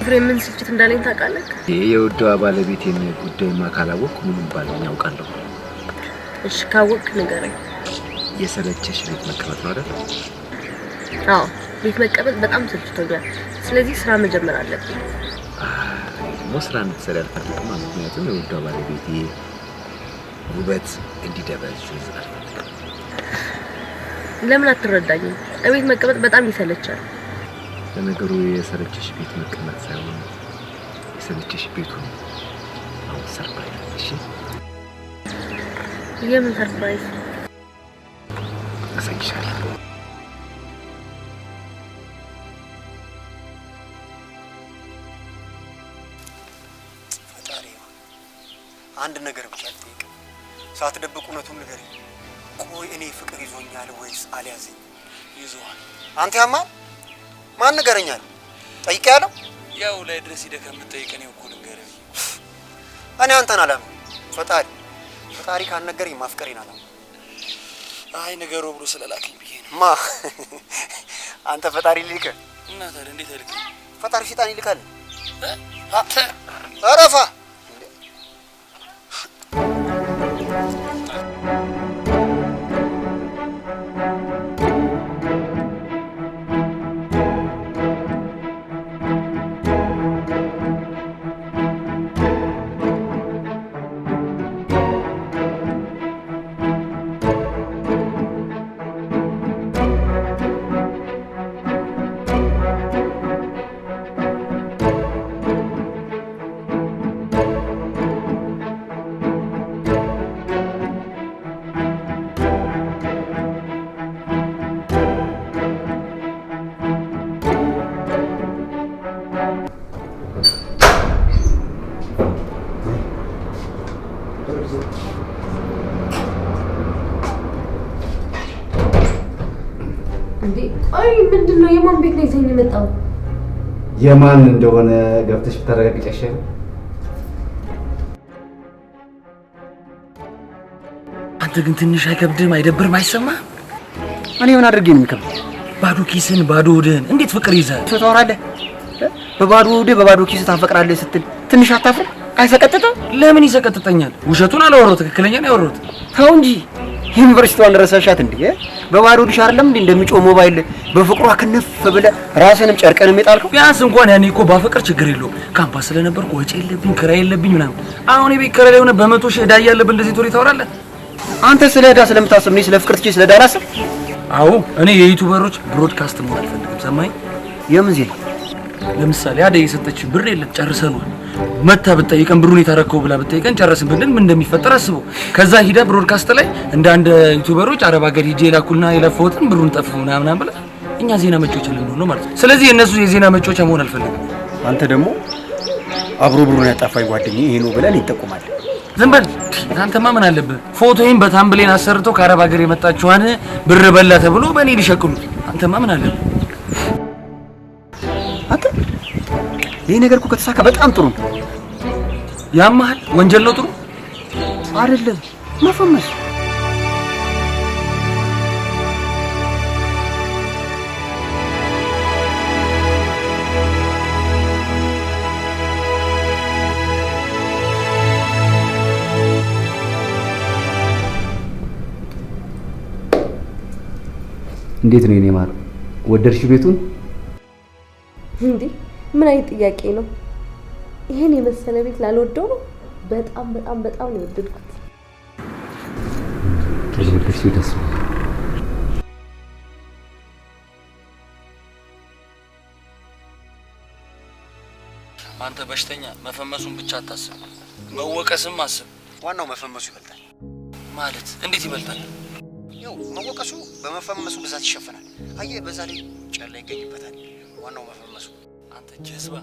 ፍሬምን ስልችት እንዳለኝ ታውቃለህ? የውዷ ባለቤቴን ጉዳይማ ካላወቅኩ ምንም ባለኝ ያውቃለሁ። እሺ ካወቅክ ንገረኝ። የሰለቸሽ ቤት መቀመጥ ነው አይደል? አዎ ቤት መቀመጥ በጣም ሰልችቶኛል። ስለዚህ ስራ መጀመር አለብኝ። ስራ እንድትሰሪ አልፈልግም። ምክንያቱም የውዷ ባለቤቴ ውበት እንዲደበዝዝ አልፈልግም። ለምን አትረዳኝም? ቤት መቀመጥ በጣም ይሰለቻል። ለነገሩ የሰለቸሽ ቤት መቀመጥ ሳይሆን የሰለቸሽ ቤቱ አሁን ሰርፕራይዝ። እሺ የምን ሰርፕራይዝ? አሳይሻለሁ። አንድ ነገር ብቻ ልጠይቅ። ሳትደብቅ እውነቱን ንገረኝ። ቆይ እኔ ፍቅር ይዞኛል ወይስ አልያዘኝ? ይዞሃል። አንተ ያማል ማን ንገረኛል? ጠይቄያለሁ። ያው ላይ ድረስ ሄደህ ከምትጠይቀኝ እኮ ንገረኝ። እኔ አንተን አላምንም። ፈጣሪ ካልነገረኝ ማፍቀሬን አላምንም። አይ ነገሩ ብሎ ስለላከኝ ብዬ ነው። ማ አንተ ፈጣሪ ልልክ እና ታዲያ እንዴት አልከኝ? ፈጣሪ ሸጣን ይልካል። አረፋ ምንድነው? የማን ቤት ነው ይዘኝ የመጣው? የማን እንደሆነ ገብተሽ ብታረጋግጪ አይሻልም? አንተ ግን ትንሽ አይከብድም? አይደብርም? አይሰማህም? እኔ ምን አድርጌ ነው የሚከብድ? ባዶ ኪስን ባዶ ሆድህን እንዴት ፍቅር ይዘህ ትወራለህ? በባዶ ሆድህ በባዶ ኪስ ታፈቅራለህ ስትል ትንሽ አታፍር? አይሰቀጥጥም? ለምን ይሰቀጥጠኛል? ውሸቱን አላወራሁት፣ ትክክለኛ ነው ያወራሁት። ተው እንጂ ዩኒቨርሲቲዋን ረሳሻት እንዴ? በባዶ ዲሽ አይደለም እንዴ እንደሚጮህ ሞባይል በፍቅሯ ክንፍ ብለህ ራስንም ጨርቀንም የጣልከው? ቢያንስ እንኳን ያኔ እኮ ባፈቅር ችግር የለውም። ካምፓስ ስለነበርኩ ወጪ የለብኝ፣ ክራይ የለብኝ ምናምን። አሁን የቤት ኪራይ ላይ ሆነ በመቶ ሺህ ዕዳ ያለብህ እንደዚህ ቶሪ ታወራለህ? አንተ ስለ ዕዳ ስለምታስብ ነው ስለ ፍቅር ትቼ ስለ ዕዳ አላስብ? አዎ እኔ የዩቲዩበሮች ብሮድካስት መሆን አልፈልግም። ሰማኝ? የምን ዜና? ለምሳሌ አደይ የሰጠችን ብር የለም ጨርሰናል። መታ ብትጠይቀን ብሩን የታረከው ብላ ብትጠይቀን ጨረስን ብለን ምን እንደሚፈጠር አስበው። ከዛ ሂዳ ብሮድካስት ላይ እንደ አንድ ዩቲዩበሮች አረብ ሀገር ሂጄ ላኩልና የለፈውትን ብሩን ጠፉ ምናምን ብለ እኛ ዜና መጮች ልንሆን ነው ማለት ነው። ስለዚህ እነሱ የዜና መጮች መሆን አልፈልግም። አንተ ደግሞ አብሮ ብሩን ያጣፋኝ ጓደኛዬ ይሄ ነው ብለን ይጠቁማል። ዝም በል አንተማ ምን አለብህ? ፎቶዬን በታምብሌን አሰርቶ ከአረብ ሀገር የመጣችዋን ብር በላ ተብሎ በእኔ ሊሸቅሉ። አንተማ ምን አለብህ? አንተ ይሄ ነገር እኮ ከተሳካ በጣም ጥሩ ነው። ያማል ወንጀል ነው ጥሩ አይደለም መፈመስ። እንዴት ነው የኔ ማር? ወደድሽ ቤቱን? እንዴ ምን አይነት ጥያቄ ነው? ይሄን የመሰለ ቤት ላልወደው ነው? በጣም ነው የወደድኩት። ስለዚህ ደስ አንተ በሽተኛ መፈመሱን ብቻ አታስብ፣ መወቀስም አስብ። ዋናው መፈመሱ ይበልጣል። ማለት እንዴት ይበልጣል? ያው መወቀሱ በመፈመሱ ብዛት ይሸፈናል። አየህ በዛ ላይ ጨላ ይገኝበታል። ዋናው መፈመሱ። አንተ ጀዝባ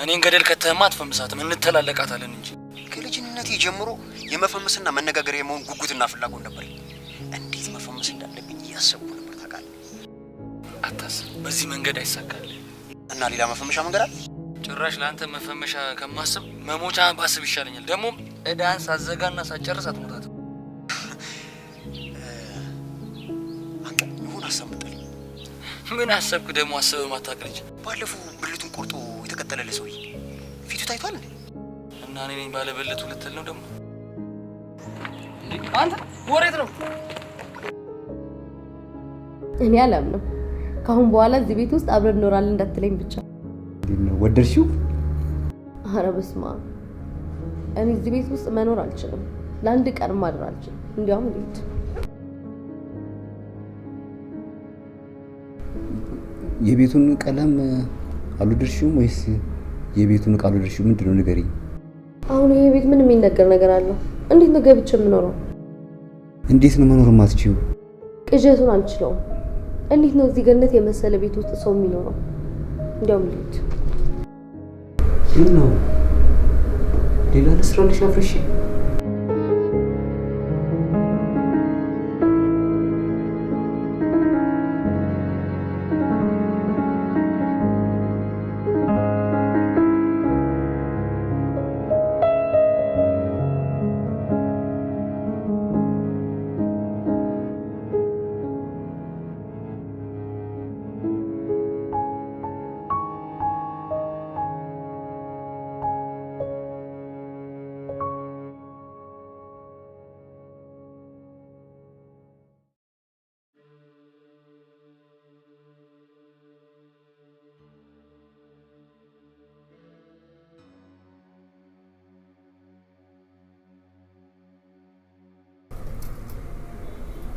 እኔን ገደል ከተማ አትፈምሳትም፣ እንተላለቃታለን እንጂ። ከልጅነቴ ጀምሮ የመፈመስና መነጋገር የመሆን ጉጉትና ፍላጎት ነበር። እንዴት መፈመስ እንዳለብኝ እያሰብኩ ነበር ታውቃለህ። አታስብ፣ በዚህ መንገድ አይሳካልህ። እና ሌላ መፈመሻ መንገድ አለ? ጭራሽ ለአንተ መፈመሻ ከማስብ መሞቻ ባስብ ይሻለኛል። ደግሞ እዳን ሳዘጋና ሳጨርስ አትሞታትም። አንተ ይሁን አሰምጠኝ። ምን አሰብክ ደግሞ? አሰብ ማታቀልጅ ባለፈው ብልቱን ቆርጦ የተቀጠለልህ ሰውዬ ፊቱ ታይቷል እንዴ? እና እኔ ነኝ ባለበለቱ ልትል ነው ደግሞ? አንተ ወሬት ነው? እኔ አላምንም። ካሁን በኋላ እዚህ ቤት ውስጥ አብረን እንኖራለን እንዳትለኝ ብቻ። ወደድሽው? ኧረ በስመ አብ እኔ እዚህ ቤት ውስጥ መኖር አልችልም። ለአንድ ቀን ማድር አልችልም። እንዲያውም ልሂድ። የቤቱን ቀለም አልወደድሽውም ወይስ የቤቱን ዕቃ አልወደድሽውም? ምንድነው ንገሪኝ። አሁን ይሄ ቤት ምን የሚነገር ነገር አለው? እንዴት ነው ገብቼ የምኖረው? እንዴት ነው መኖር የማትችይው? ቅዠቱን አልችለውም። እንዴት ነው እዚህ ገነት የመሰለ ቤት ውስጥ ሰው የሚኖረው? እንዲያውም ልሂድ። ነው ሌላ ለስራልሽ አፍርሽ።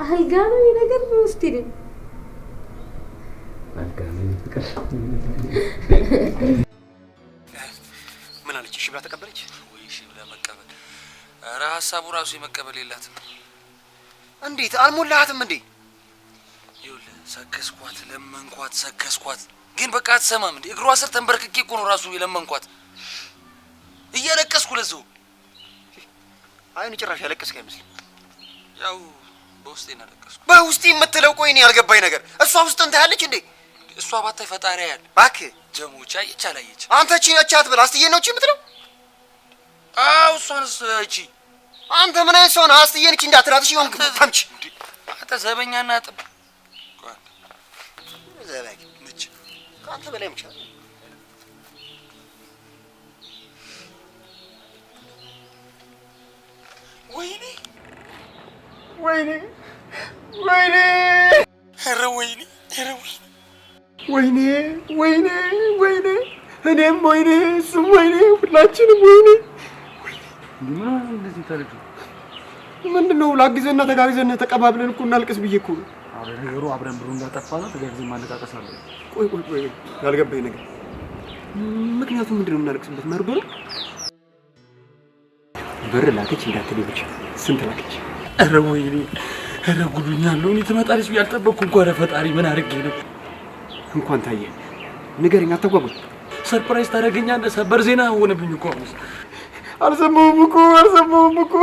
አልጋና ነገር ውስጥ ይደም አልጋና ፍቅር ምን አለች? እሺ ብላ ተቀበለች ወይ? እሺ ብላ መቀበል ኧረ ሀሳቡ ራሱ የመቀበል የላትም። እንዴት አልሞላሃትም እንዴ? ይኸውልህ ሰከስኳት፣ ለመንኳት፣ ሰከስኳት ግን በቃ አትሰማም እንዴ? እግሯ ስር ተንበርክኬ እኮ ነው ራሱ የለመንኳት እያለቀስኩ ለሰው። አይኑ ጭራሽ ያለቀስክ አይመስልም። ያው በውስጤ እናለቀስኩ። በውስጤ የምትለው ቆይ እኔ ያልገባኝ ነገር እሷ ውስጥ እንት ያለች እንዴ? እሷ ባታይ ፈጣሪ ያያል። እባክህ ጀሙቻ ይቻላየች አንተ እቺ ነቻት ብላ አስትዬ ነው እቺ የምትለው? አው እሷንስ እቺ አንተ ምን አይነት ሰው ነህ? አስትዬ ነች እንዳትላት። እሺ ወንክ ታምጪ አንተ ዘበኛና ጥብ ዘበኛ ነች ካንተ በላይ ምቻ። ወይኔ ወይኔ ወይኔ ኧረ ወይኔ ኧረ ወይኔ ወይኔ ወይኔ እኔም ወይኔ እሱም ወይኔ ሁላችንም ወይኔ። ምን እንደዚህ ታለች? ምንድነው ላግዘና ተጋግዘን ተቀባብለን እኮ እናልቅስ ብዬ እኮ ነው። አረ ነገሩ አብረን ብሩ እንዳጠፋ ነው። ተጋግዘን ማለቃቀስ አለ። ቆይ ቆይ ቆይ ያልገባኝ ነገር ምክንያቱም ምንድነው የምናልቅስበት? መርዶ ነው። ብር ላከች እንዳትለኝ ብቻ ስንት ላከች? ኧረ ወይኔ ኧረ ጉዱኛለሁ። እኔ ትመጣለች ብዬ አልጠበቅኩም እኮ። ኧረ ፈጣሪ ምን አድርጌ ነው? እንኳን ታየ ንገረኝ፣ አታጓጉኝ። ሰርፕራይዝ ታደርገኛለህ? ሰበር ዜና ሆነብኝ እኮ አሁን። አልሰማሁም እኮ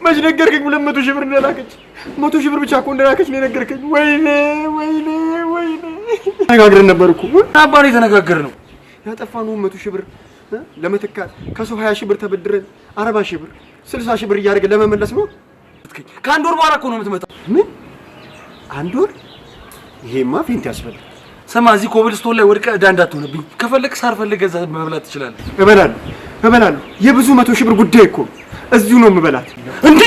መች ነገርከኝ? 200 ሺህ ብር እንደላከች 100 ሺህ ብር ብቻ እኮ እንደላከች ነው የነገርከኝ። ወይኔ ወይኔ ወይኔ ተነጋግረን ነበር እኮ። አባሪ ተነጋገርነው። ያጠፋነው 100 ሺህ ብር ለመተካት ከሰው 20 ሺህ ብር ተበድረን 40 ሺህ ብር 60 ሺህ ብር እያደረገ ለመመለስ ነው። ከአንድ ወር በኋላ እኮ ነው የምትመጣው። ምን አንድ ወር? ይሄማ ፌንት ያስፈልግ። ስማ እዚህ ኮብልስቶን ላይ ወድቀህ ዕዳ እንዳትሆንብኝ ከፈለክ ሳር ፈልገህ እዛ መብላት ትችላለህ። እበላለሁ። የብዙ 100 ሺህ ብር ጉዳይ እኮ እዚሁ ነው የምበላት እንዴ።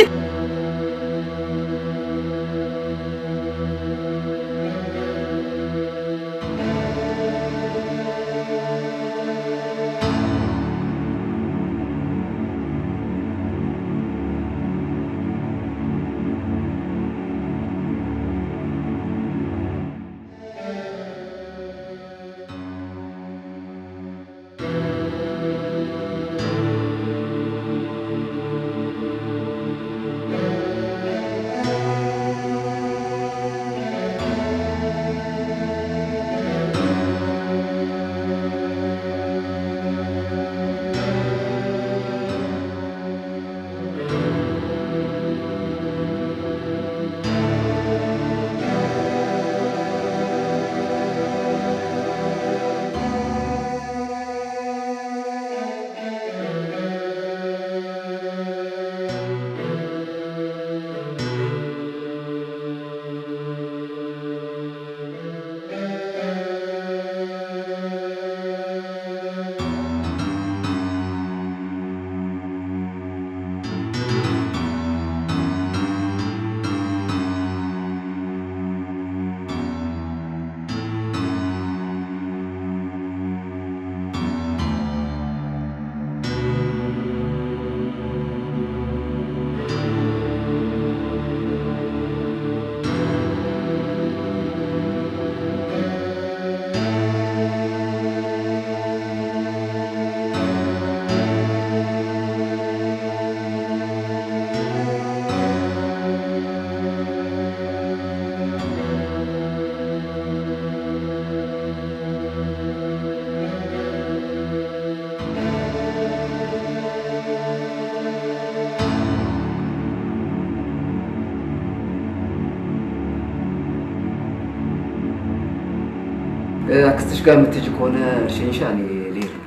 አክስትሽ ጋር የምትሄጂ ከሆነ እርሽንሻ እኔ ልሄድ ነው።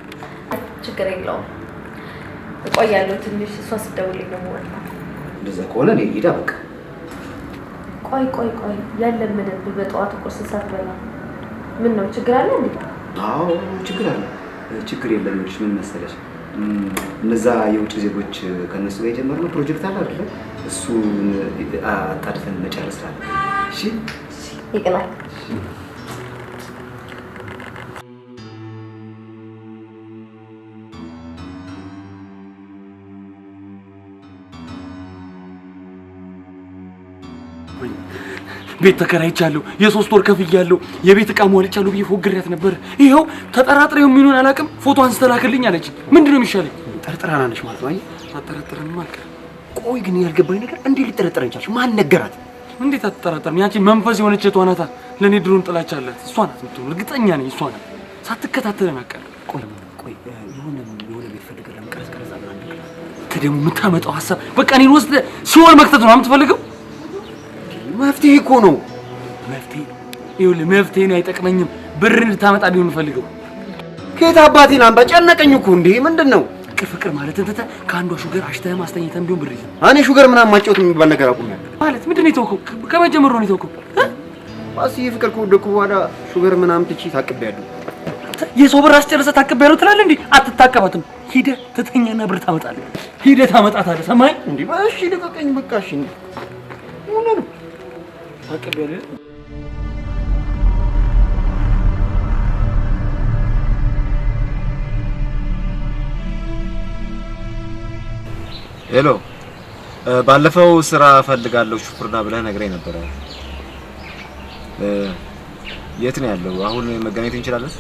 ችግር የለውም እቆያለሁ ትንሽ። እሷ ስትደውልልኝ ነው የምወጣው። እንደዛ ከሆነ እኔ ልሂድ። በቃ ቆይ ያለምንብህ በጠዋት ቁርስ ሳትበላ ምን ነው ችግር አለ እንዴ? አዎ ችግር አለ። ችግር የለም። ምን መሰለሽ እነዛ የውጭ ዜጎች ከነሱ ጋር የጀመርነው ፕሮጀክት አለ አይደል? እሱ አጣድፈን መጨረስ አለ። እሺ ይቅናል። ቤት ተከራይቻለሁ፣ የ3 ወር ከፍያለሁ፣ የቤት ዕቃ ሟልቻለሁ ብዬ ፎግሬያት ነበር። ይኸው ተጠራጥሬው የሚሆን አላውቅም ፎቶ አንስተላክልኝ አለች። ምንድን ነው የሚሻለኝ? ጠርጥራና ነሽ ማለት ነው? አይ አጠረጥረን ማከ። ቆይ ግን ያልገባኝ ነገር እንዴት ሊጠረጥረኝ ቻልሽ? ማን ነገራት? እንዴት አትጠራጠርም? ያቺ መንፈስ የሆነች እህቷ ናታ። ለእኔ ድሮን ጥላቻ አላት። እሷ ናት የምትሆን፣ እርግጠኛ ነኝ እሷ ናት። ሳትከታተለን አቀር። ቆይ የሆነ ቤት ፈልገን ለመቀረጽ ቀረጻ ደግሞ የምታመጣው ሀሳብ በቃ እኔን ወስደህ ሲኦል መክተት ነው የምትፈልገው? መፍትሄ እኮ ነው። መፍትሄ ነው፣ አይጠቅመኝም። ብር እንድታመጣ ነው የምፈልገው። ከየት አባቴ ላምጣ? ጨነቀኝ እኮ እንዴ! ምንድን ነው ፍቅር ማለት እንትን ከአንዷ ሹገር አሽተህ ማስተኛተን ቢሆን ብር ይዘህ እኔ ሹገር ምናምን ማጫወት የሚባል ነገር አቁሜያለሁ። ማለት ምንድን ነው የተውከው? ከመጀመሩ ነው የተውከው? ፍቅር ከወደድኩ በኋላ ሹገር ምናምን ትቼ ታቅቤያለሁ። የሰው ብር አስጨርሰህ ታቅቤያለሁ ትላለህ እንዴ? አትታቀባትም። ሂደህ ትተኛና ብር ታመጣለህ። ሂደህ ታመጣታለህ። ሰማኝ እንዴ? እሺ ልቀቀኝ በቃ። እሺ ምን ነው ታቅቤያለህ? ሄሎ፣ ባለፈው ስራ ፈልጋለሁ ሹፍርና ብለህ ነግረኝ ነበረ። የት ነው ያለው? አሁን መገናኘት እንችላለን?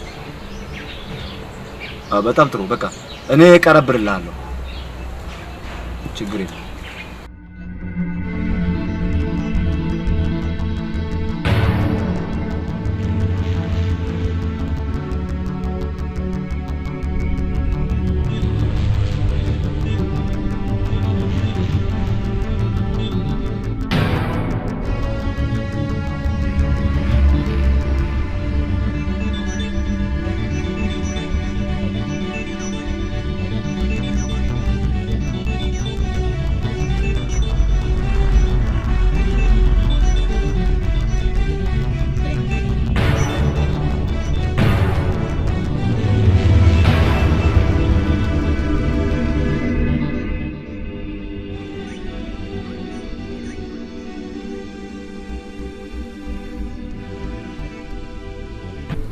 በጣም ጥሩ። በቃ እኔ ቀረብልሃለሁ። ችግር የለም።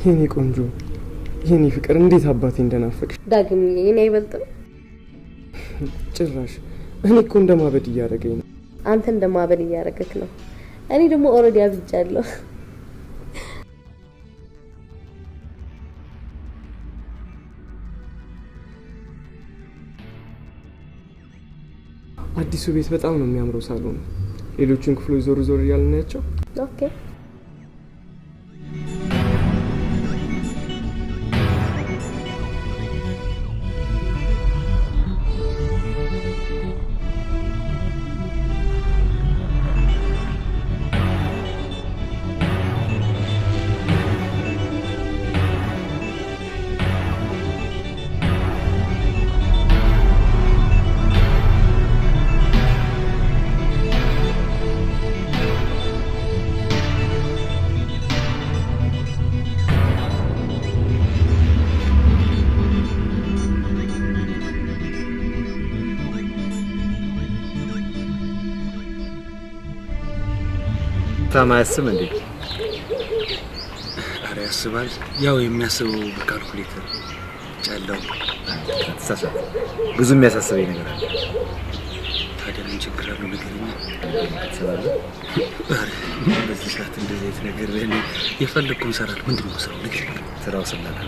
የኔ ቆንጆ የኔ ፍቅር እንዴት አባቴ እንደናፈቅሽ። ዳግም የኔ አይበልጥም ጭራሽ። እኔ እኮ እንደማበድ እያደረገኝ ነው። አንተ እንደማበድ እያደረገክ ነው። እኔ ደግሞ ኦልሬዲ አብጃለሁ። አዲሱ ቤት በጣም ነው የሚያምረው። ሳሎኑ፣ ሌሎችን ክፍሎች ዞር ዞር እያልን ናቸው። ኦኬ ታማስም እንዴ? አረ ያስባል። ያው የሚያስበው በካልኩሌተር ጨለው ተሳሳተ። ብዙ የሚያሳስበኝ ነገር አለ። ታዲያ ምን ችግር አለው? ነገርኛ ሰላም። አረ በዚህ ሰዓት እንደዚህ አይነት ነገር እኔ የፈለኩን ሰራል። ምንድነው ስራው? ነገር ስራው ስለላ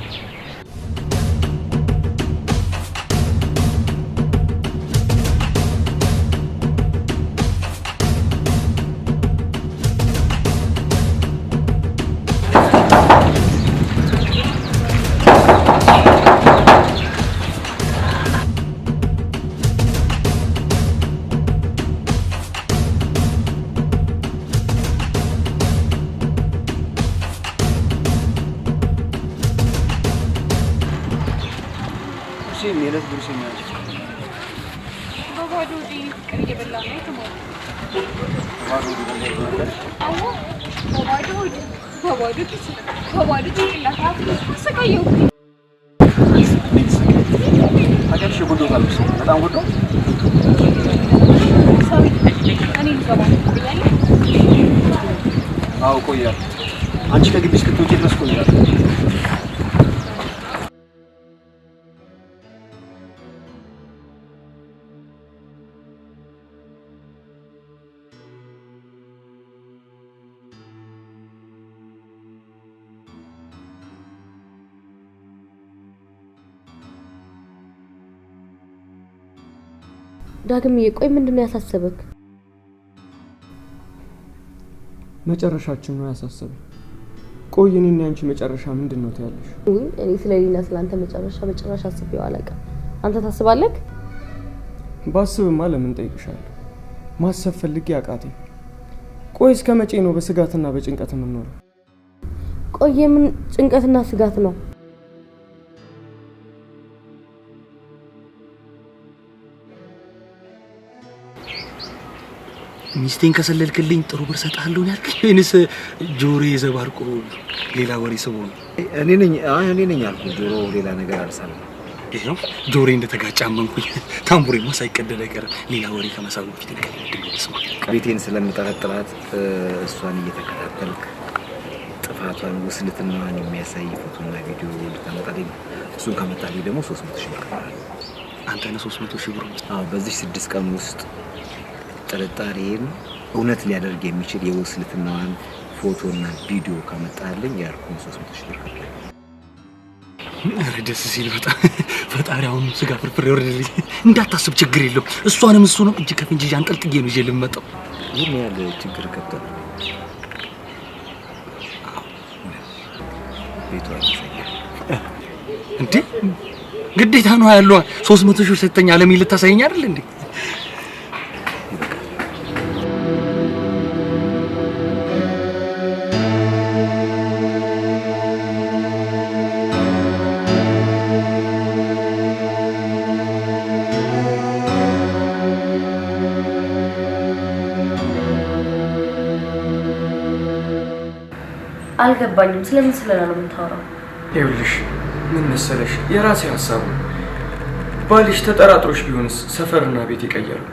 ቁርሴን የዕለት ጉርሴን ነው በባዶ ሆዴ ፍቅር እየበላሁ ነው የተማርኩት። ባዶ ነበር አዎ በባዶ ሆዴ በባዶ ኪስ በባዶ ጭንቅላት ተሰቃየሁ። አገርሽ ጎዶታል በጣም ጎዶ ሰው እኔ ልገባ ነው ብያለሁ። አዎ ቆያለሁ አንቺ ከግቢ እስክትወጪ ድረስ ቆያለሁ ዳግምዬ ቆይ ምንድነው ያሳሰበክ? መጨረሻችን ነው ያሳሰበኝ። ቆይ እኔና አንቺ መጨረሻ ምንድነው ታያለሽ? እኔ ስለሌላ ስላንተ መጨረሻ አስቤው አላውቅም። አንተ ታስባለህ? ባስብማ ለምን ጠይቅሻለሁ? ማሰብ ፈልጌ አቃተኝ። ቆይ እስከ መቼ ነው በስጋትና በጭንቀት የምንኖረው? ቆይ ምን ጭንቀትና ስጋት ነው? ሚስቴን ከሰለልክልኝ ጥሩ ብር ሰጣለሁ ያልከኝ ወይንስ ጆሮ የዘባርቁ ሌላ ወሬ ሰው ነው? እኔ ነኝ አልኩ ጆሮ ሌላ ነገር አልሰማም። ይሄው ጆሮ እንደተጋጫ አመንኩኝ። ታምቡሬማ ሳይቀደድ አይቀርም። ሌላ ወሬ ከመሳቡ ፊት ልስማ። ቤቴን ስለምጠረጥራት እሷን እየተከታተልክ ጥፋቷን ውስልትናዋን የሚያሳይ ፎቶና ቪዲዮ ልታመጣልኝ ነው። እሱን ካመጣልኝ ደግሞ 300 ሺህ ብር ይከፍላል። አንተ ነህ 300 ሺህ ብር? አዎ በዚህ 6 ቀን ውስጥ ጥርጣሬን እውነት ሊያደርግ የሚችል የውስልትናዋን ፎቶና ቪዲዮ ካመጣልኝ ያልኩን 300 ሺህ ብር ይከፍላል። ኧረ ደስ ሲል በጣም ፈጣሪ አሁን ስጋ ፍርፍር ይወርድልኝ። እንዳታስብ ችግር የለውም። እሷንም እሱ ነው እጅ ከፍንጅ አንጠልጥዬ ነው ይዤ ልመጣው። ይሄን ያለ ችግር ከብቷል። ቤቷ ይሰኛል እንዴ ግዴታ ነው ያለው 300 ሺህ ሰተኛ አለሚ ልታሳየኝ አይደል እንዴ? አልገባኝም። ስለምን ስለላ ነው የምታወራው? ይኸውልሽ ምን መሰለሽ የራሴ ሐሳብ ነው። ባልሽ ተጠራጥሮሽ ቢሆንስ ሰፈርና ቤት ይቀየራል?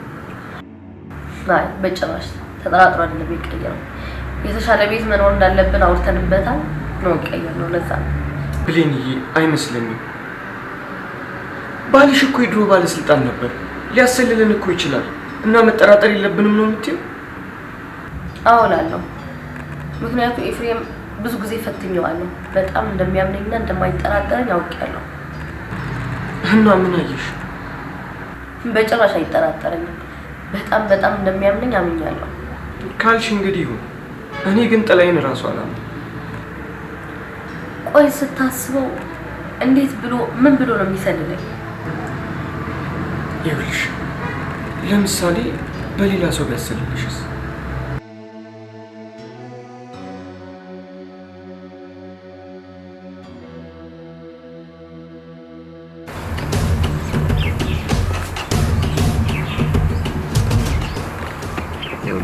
አይ በጭራሽ ተጠራጥሮ አይደለም ይቀየራል። የተሻለ ቤት መኖር እንዳለብን አውርተንበታል ነው ይቀየር ነው። ለዛ ብሌንዬ አይመስለኝም። ባልሽ እኮ የድሮ ባለስልጣን ነበር። ሊያሰልልን እኮ ይችላል እና መጠራጠር የለብንም ነው የምትይው? አዎ እላለሁ። ምክንያቱም ኤፍሬም ብዙ ጊዜ ፈትኜዋለሁ። በጣም እንደሚያምነኝና እንደማይጠራጠረኝ አውቄያለሁ። እና ምን አየሽ? በጭራሽ አይጠራጠረኝም። በጣም እንደሚያምነኝ አምኛለሁ። ካልሽ እንግዲህ ይሁን። እኔ ግን ጥላዬን እራሱ አላምንም። ቆይ ስታስበው እንዴት ብሎ ምን ብሎ ነው የሚሰልለኝ? ይኸውልሽ ለምሳሌ በሌላ ሰው ቢያሰልልሽስ?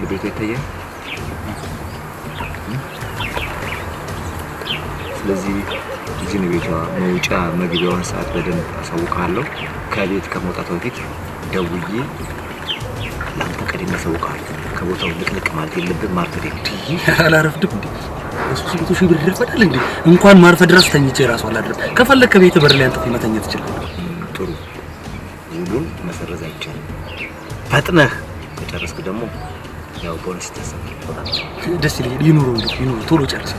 ቤቱ ይታያል። ስለዚህ እዚህ ነው ቤቷ። መውጫ መግቢያዋን ሰዓት በደንብ አሳውቃለሁ። ከቤት ከመውጣቷ በፊት ደውዬ ለአንተ ቀድሜ አሳውቃለሁ። ከቦታው ልቅልቅ ማለት የለብህም። ማርፈድ አላረፍድም እንዴ? 300 ሺህ ብር ይረፈዳል እንዴ? እንኳን ማርፈድ ራስ ተኝቼ ራሱ አላድርም። ከፈለክ ከቤት በር ላይ አንጥፌ መተኛት ትችላለህ። ጥሩ ውሉን መሰረዝ አይቻልም። ፈጥነህ ከጨረስክ ደግሞ ያው ቦነስ ተሰጥቷል። ደስ ይላል። ይኑሩ ቶሎ ጨርስ።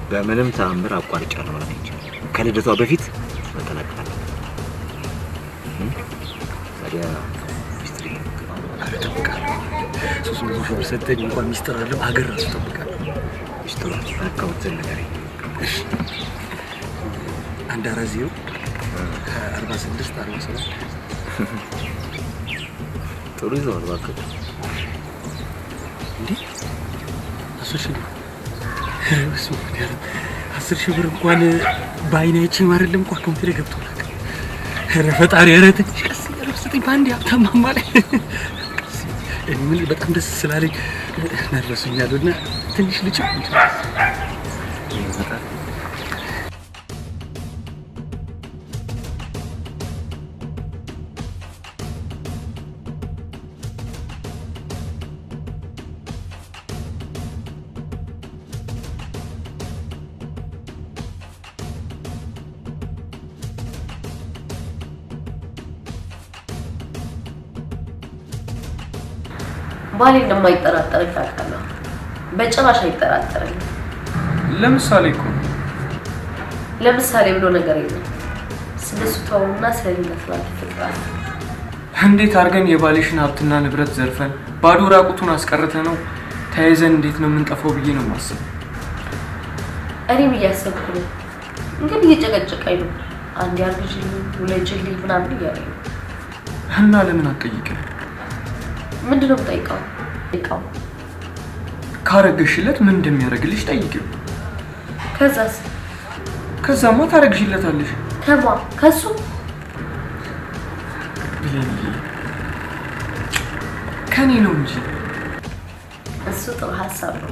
በምንም ተአምር አቋርጫለሁ ማለት አይቻልም። ከልደቷ በፊት መጠናቀቅ አለበት። ታዲያ ሚስትሪ አልጠብቃለሁ። 300 ሺህ ብር ሰጠኝ እንኳን ሚስጥር አለው ሀገር ራሱ ጠብቃለሁ። ሚስጥሩ አካውንት ነገር እሺ 140 46 47 ጥሩ ይዘዋል። እባክህ እንዴ 10 ሺህ ብር እንኳን በአይናችን አይደለም እኮ አካውንት ላይ ገብቷል። ፈጣሪ ረተ ቀስ ያለብስጥኝ ባንዲ ሀብታም ማለት እኔ ምን በጣም ደስ ስላለኝ ነርቨስኛለሁና ትንሽ ልጅ ባሌ እንደማይጠራጠረኝ ታውቃለህ። በጭራሽ አይጠራጠረኝ። ለምሳሌ ብሎ ነገር የለም። ስለሱ ተውና ስለሌላ ፍቅራት እንዴት አድርገን የባልሽን ሀብትና ንብረት ዘርፈን ባዶ ራቁቱን አስቀርተ ነው ተያይዘን እንዴት ነው የምንጠፋው ብዬ ነው የማስበው። እኔም እያሰብኩ ነው፣ ግን እየጨቀጨቀኝ ነው። አንድ ያርግልኝ ውለጅልኝ ምናምን እያለኝ ነው። እና ለምን አትጠይቅም? ምንድነው የምጠይቀው? ካረገሽለት ምን እንደሚያደርግልሽ ጠይቂው። ከዛማ ታረግሽለታለሽ። ከሱ ከኔ ነው እንጂ እሱ ጥሩ ሀሳብ ነው።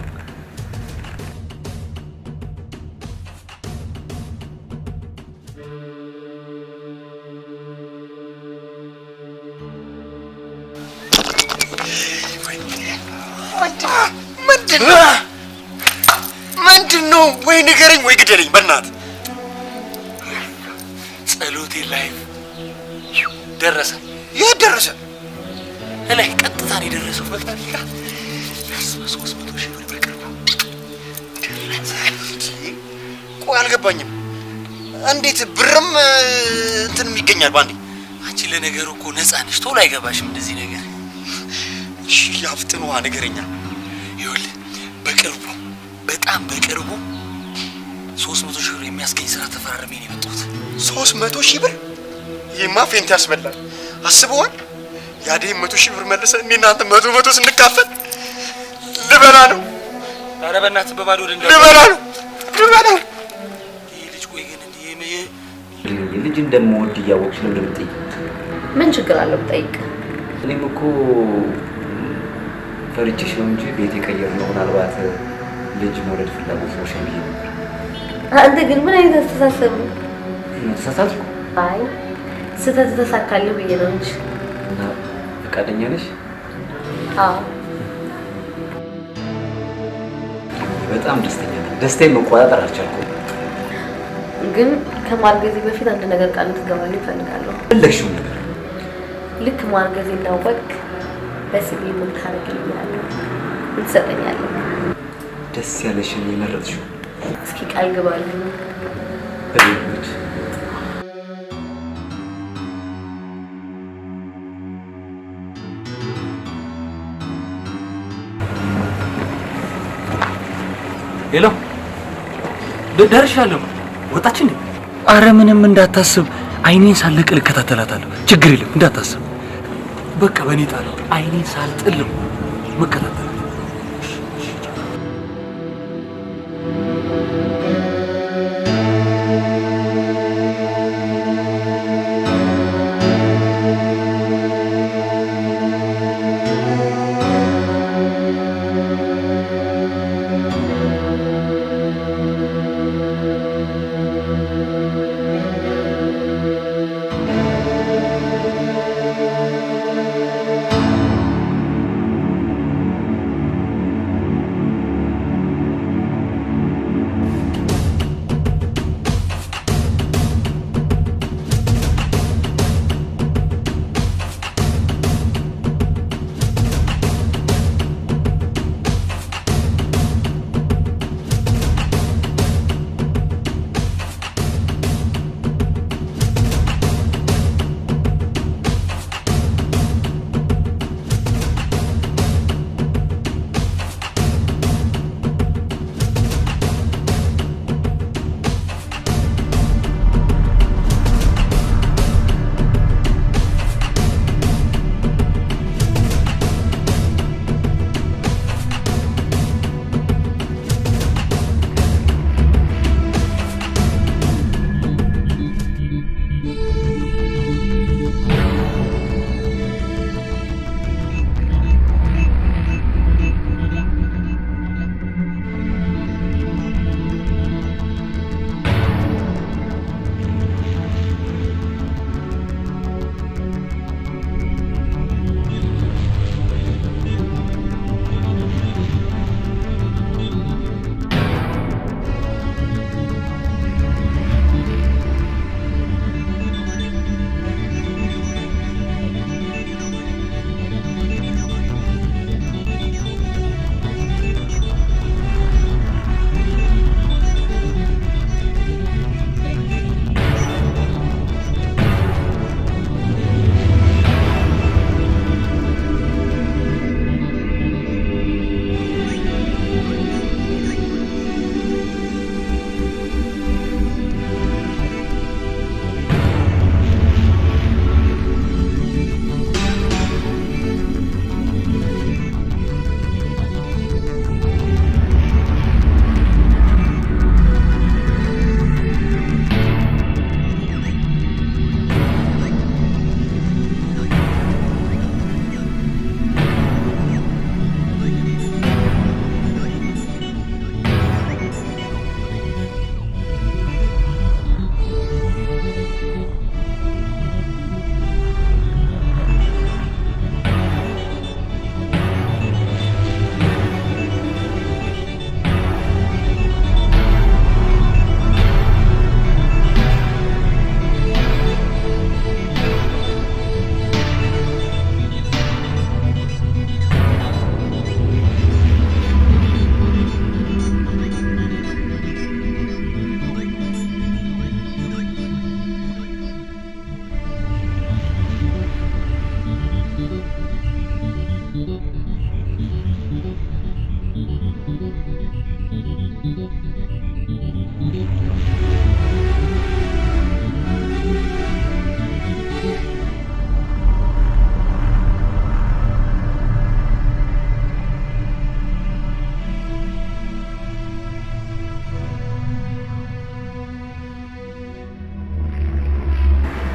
ምንድነው? ወይ ንገረኝ ወይ ግደለኝ በእናትህ። ጸሎቴ ላይ ደረሰ። የት ደረሰ? እላይ ቀጥታ ነው የደረሰው። በታሪካ 300 ሺህ ብር በቅርቡ። ቆይ አልገባኝም። እንዴት ብርም እንትንም ይገኛል ባንዴ? አንቺ ለነገሩ እኮ ነፃ ነሽ፣ ቶሎ አይገባሽም እንደዚህ ነገር። እሺ ያፍጥነዋ ነገረኛ። ይኸውልህ በቅርቡ በጣም በቅርቡ 300 ሺህ ብር የሚያስገኝ ስራ ተፈራርሜ ነው የመጣሁት። 300 ሺህ ብር? ይሄማ ፌንት ያስበላል። አስበዋል? ያዴ 100 ሺህ ብር መልሰን እኔ እናንተ 100 ስንካፈል ልበላ ነው። ኧረ በእናትህ በባዶ ወደ ልበላ ነው። ይሄ ልጅ ቆይ ግን ልጅ እንደምወድ እያወቅሽ ለምን እንደምትጠይቅ? ምን ችግር አለው ብጠይቅ? እኔም እኮ ፈርቼሽ ነው እንጂ ቤት የቀየርነው ምናልባት ልጅ መውለድ ፍላጎት ነው ሸምዬ ነበር። አንተ ግን ምን አይነት አስተሳሰብ ነው? ተሳሳትኩ? አይ ስህተት ተሳካልህ ብዬ ነው እንጂ። እና ፈቃደኛ ነሽ? አዎ በጣም ደስተኛ ነኝ። ደስታዬን መቆጣጠር አልቻልኩም። ግን ከማርገዜ በፊት አንድ ነገር ቃል ልትገባልኝ እፈልጋለሁ። ፈለግሽው ነገር ልክ ማርገዜ እንዳወቅ በስሜ ምን ታደርግልኛለህ? ምን ትሰጠኛለህ? ደስ ያለሽን የመረጥሽው እስኪ ቃል ግባልኝ። በልጅ ሄሎ ደርሻለሁ። ወጣች እንዴ? አረ ምንም እንዳታስብ፣ አይኔን ሳልጥል እከታተላታለሁ። ችግር የለም እንዳታስብ። በቃ በኔ ጣለው። አይኔን ሳልጥል መከታተል።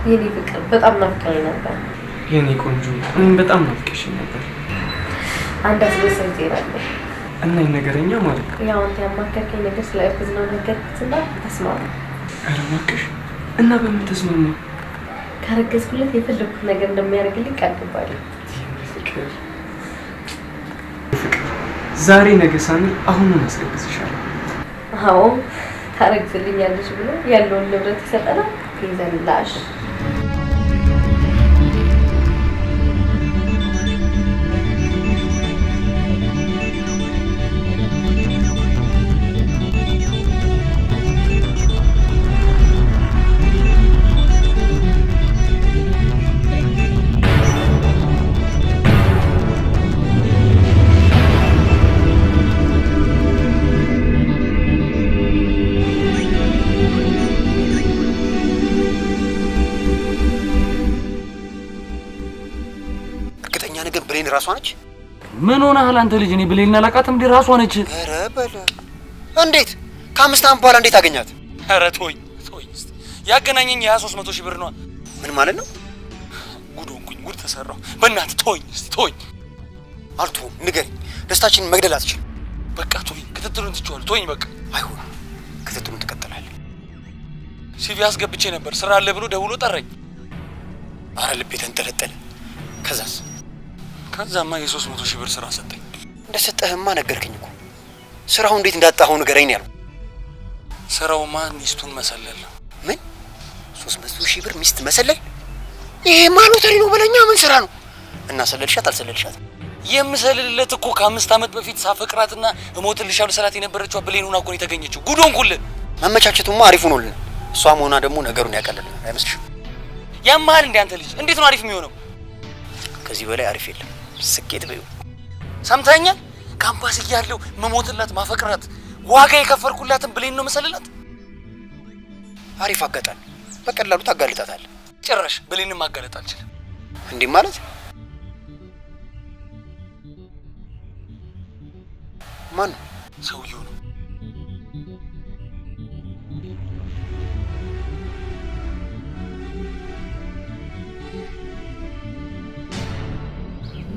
የኔ ፍቅር በጣም ናፍቀኝ ነበር። የኔ ቆንጆ በጣም ናፍቀሽኝ ነበር። አንድ አስደሳች ዜና አለ እና ነገረኛ ማለት ያው አንተ ያማከርከኝ ነገር ስለእርግዝ ነው ነገርኩትና ተስማማ። ኧረ እባክሽ እና በምን ተስማማ? ካረገዝኩለት የፈለኩት ነገር እንደሚያደርግልኝ ቃል ገባለሁ። ፍቅር ዛሬ ነገ ሳንል አሁን ነው ማስረግዝሻለሁ። አዎ ታረግዝልኛለሽ ብሎ ያለውን ንብረት ይሰጠናል። ይዘንላሽ ብሌን ራሷ ነች? ምን ሆነሃል አንተ ልጅ? እኔ ብሌን አላውቃትም እንዴ? ራሷ ነች። ኧረ በለ እንዴት ከ5 ዓመት በኋላ እንዴት አገኛት? ኧረ ተወኝ እስቲ ያገናኘኝ የ300 ሺህ ብር ነው። ምን ማለት ነው? ጉድ ሆንኩኝ፣ ጉድ ተሰራው። በእናትህ ተወኝ እስቲ ተወኝ። አልተውም፣ ንገረኝ። ደስታችንን መግደል አትችልም። በቃ ተወኝ፣ ክትትሉን ትቼዋለሁ። ተወኝ በቃ። አይሆንም፣ ክትትሉን ትቀጥላለህ። ሲቪ አስገብቼ ነበር፣ ስራ አለ ብሎ ደውሎ ጠራኝ። ኧረ ልቤ ተንጠለጠለ። ከዛማ የ300 ሺህ ብር ስራ ሰጠኝ። እንደሰጠህማ ነገርከኝ እኮ። ስራው እንዴት እንዳጣኸው ንገረኝ ያለው። ስራውማ ሚስቱን መሰለል ነው። ምን 300 ሺህ ብር ሚስት መሰለል? ይሄ ሎተሪ ነው በለኛ። ምን ስራ ነው? እና ሰለልሻት አልሰለልሻት? የምሰልልለት እኮ ከ5 ዓመት በፊት ሳፈቅራትና እሞትልሻለሁ ስላት የነበረችው ብሌን ሆና እኮ ነው የተገኘችው። ጉድ ሆንኩልህ። መመቻቸቱማ አሪፍ ሆኖልን፣ እሷ መሆኗ ደግሞ ነገሩን ያቀለልናል አይመስልሽም? ያማል እንደ አንተ ልጅ እንዴት ነው አሪፍ የሚሆነው? ከዚህ በላይ አሪፍ የለም። ስኬት በይው። ሰምተኛል? ካምፓስ እያለሁ መሞትላት ማፈቅራት ዋጋ የከፈልኩላትን ብሌን ነው መሰልላት። አሪፍ አጋጣሚ፣ በቀላሉ ታጋልጣታለህ። ጭራሽ ብሌንን ማጋለጥ አልችልም። እንዴ ማለት ማን ነው? ሰውየው ነው።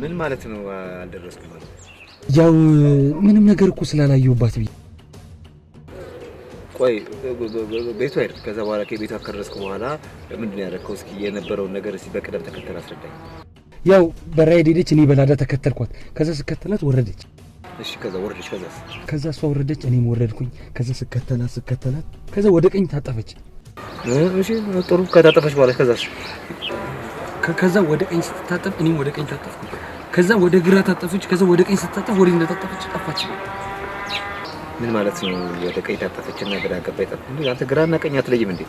ምን ማለት ነው? አልደረስኩም ማለት ያው ምንም ነገር እኮ ስላላየሁባት ብዬ። ቆይ ቤቱ አይደል? ከዛ በኋላ ከቤቱ አከረስኩ በኋላ ምንድን ያደረከው? እስኪ የነበረውን ነገር እስኪ በቅደም ተከተል አስረዳኝ። ያው በራይድ ሄደች፣ እኔ በላዳ ተከተልኳት። ከዛ ስከተላት ወረደች። እሺ ከዛ ወረደች። ከዛ እሷ ወረደች፣ እኔም ወረድኩኝ። ከዛ ስከተላት ከዛ ወደ ቀኝ ታጠፈች። እሺ ጥሩ። ከታጠፈች በኋላ ከዛ ወደ ቀኝ ስትታጠፍ እኔም ወደ ቀኝ ታጠፍኩ። ከዛ ወደ ግራ ታጠፈች። ከዛ ወደ ቀኝ ስትታጠፍ ወደ እንደታጠፈች ጠፋች። ምን ማለት ነው? ወደ ቀኝ ታጠፈችና ግራ ገባይ ጠፋ። አንተ ግራና ቀኝ አትለይም እንዴ?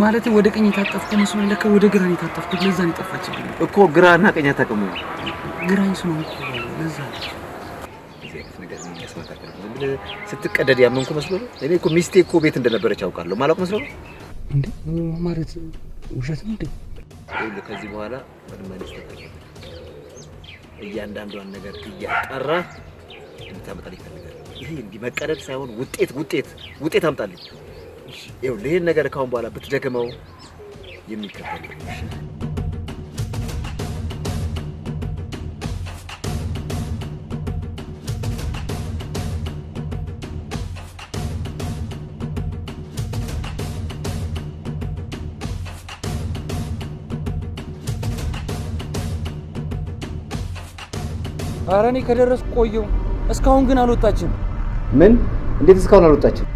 ማለት ወደ ቀኝ ታጠፍኩ መስሎኝ ለካ ወደ ግራ ነው ታጠፍኩት። ለዛ ነው ጠፋች እኮ። ግራና ቀኝ አታውቅም? ግራኝ ነው እኮ ለዛ ነገር የሚያስማታከል ዝም ብለህ ስትቀደድ ያመንኩ መስሎ ነው። እኔ እኮ ሚስቴ እኮ ቤት እንደነበረች አውቃለሁ። ማላውቅ መስሎ ነው እንዴ? ማለት ውሸት ነው እንዴ? ከዚህ በኋላ ምንም አይነት እያንዳንዷን ነገር እያጣራ እንድታመጣልኝ እፈልጋለሁ። ይሄ እንዲህ መቀደድ ሳይሆን ውጤት አምጣልኝ። ይኸውልህ ይሄን ነገር ካሁን በኋላ ብትደግመው የሚከተል ኧረ እኔ ከደረስኩ ቆየሁ። እስካሁን ግን አልወጣችም። ምን? እንዴት እስካሁን አልወጣችም?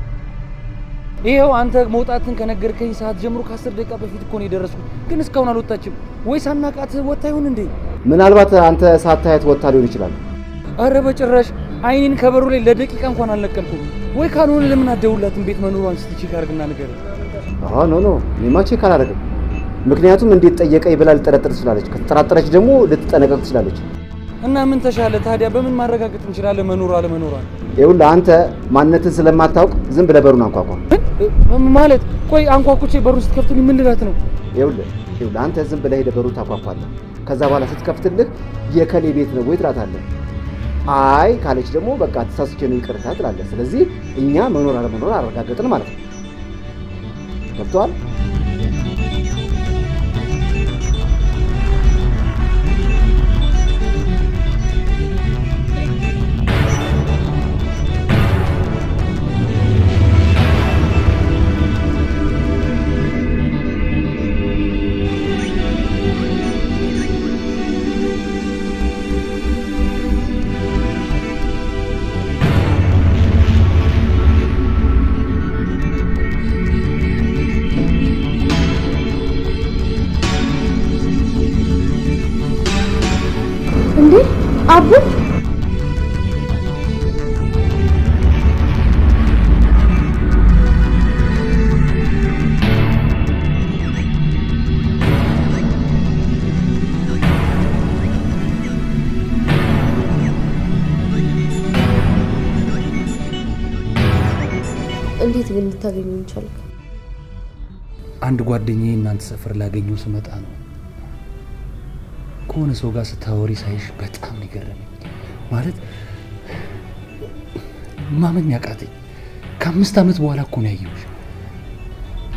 ይሄው አንተ መውጣትን ከነገርከኝ ሰዓት ጀምሮ ከ10 ደቂቃ በፊት እኮ ነው የደረስኩት፣ ግን እስካሁን አልወጣችም። ወይ ሳናቃት ወጣ ይሁን እንዴ? ምናልባት አንተ ሳታያት ወጣ ሊሆን ይችላል። ኧረ በጭራሽ አይኔን ከበሩ ላይ ለደቂቃ እንኳን አልነቀልኩም። ወይ ካልሆነ ለምን አትደውልላትም? ቤት መኖሯን ስትቼክ አድርግና ነገር። ኖ እኔማ ቼክ አላደርግም። ምክንያቱም እንዴት ጠየቀኝ ብላ ልጠረጥር ትችላለች። ከተጠራጠረች ደግሞ ልትጠነቀቅ ትችላለች። እና ምን ተሻለ ታዲያ? በምን ማረጋገጥ እንችላለን መኖር አለመኖሯን? ይኸውልህ አንተ ማንነትን ስለማታውቅ ዝም ብለህ በሩን አንኳኳ። ማለት ቆይ አንኳኩቼ በሩን ስትከፍትልኝ ምን ልላት ነው? ይኸውልህ አንተ ዝም ብለህ ሄደህ በሩን ታንኳኳለህ። ከዛ በኋላ ስትከፍትልህ የከሌ ቤት ነው ወይ ትላታለህ። አይ ካለች ደግሞ በቃ ተሳስቼ ነው ይቅርታ ትላለህ። ስለዚህ እኛ መኖር አለመኖር አረጋገጥን ማለት ነው። ገብቶሃል? አቡ እንዴት ግን ልታገኙኝ ቻልክ? አንድ ጓደኛዬ እናንተ ሰፈር ላገኘው ስመጣ ነው ከሆነ ሰው ጋር ስታወሪ ሳይሽ በጣም ንገረኝ። ማለት ማመን ያቃተኝ ከ5 ዓመት በኋላ እኮ ነው ያየሁሽ።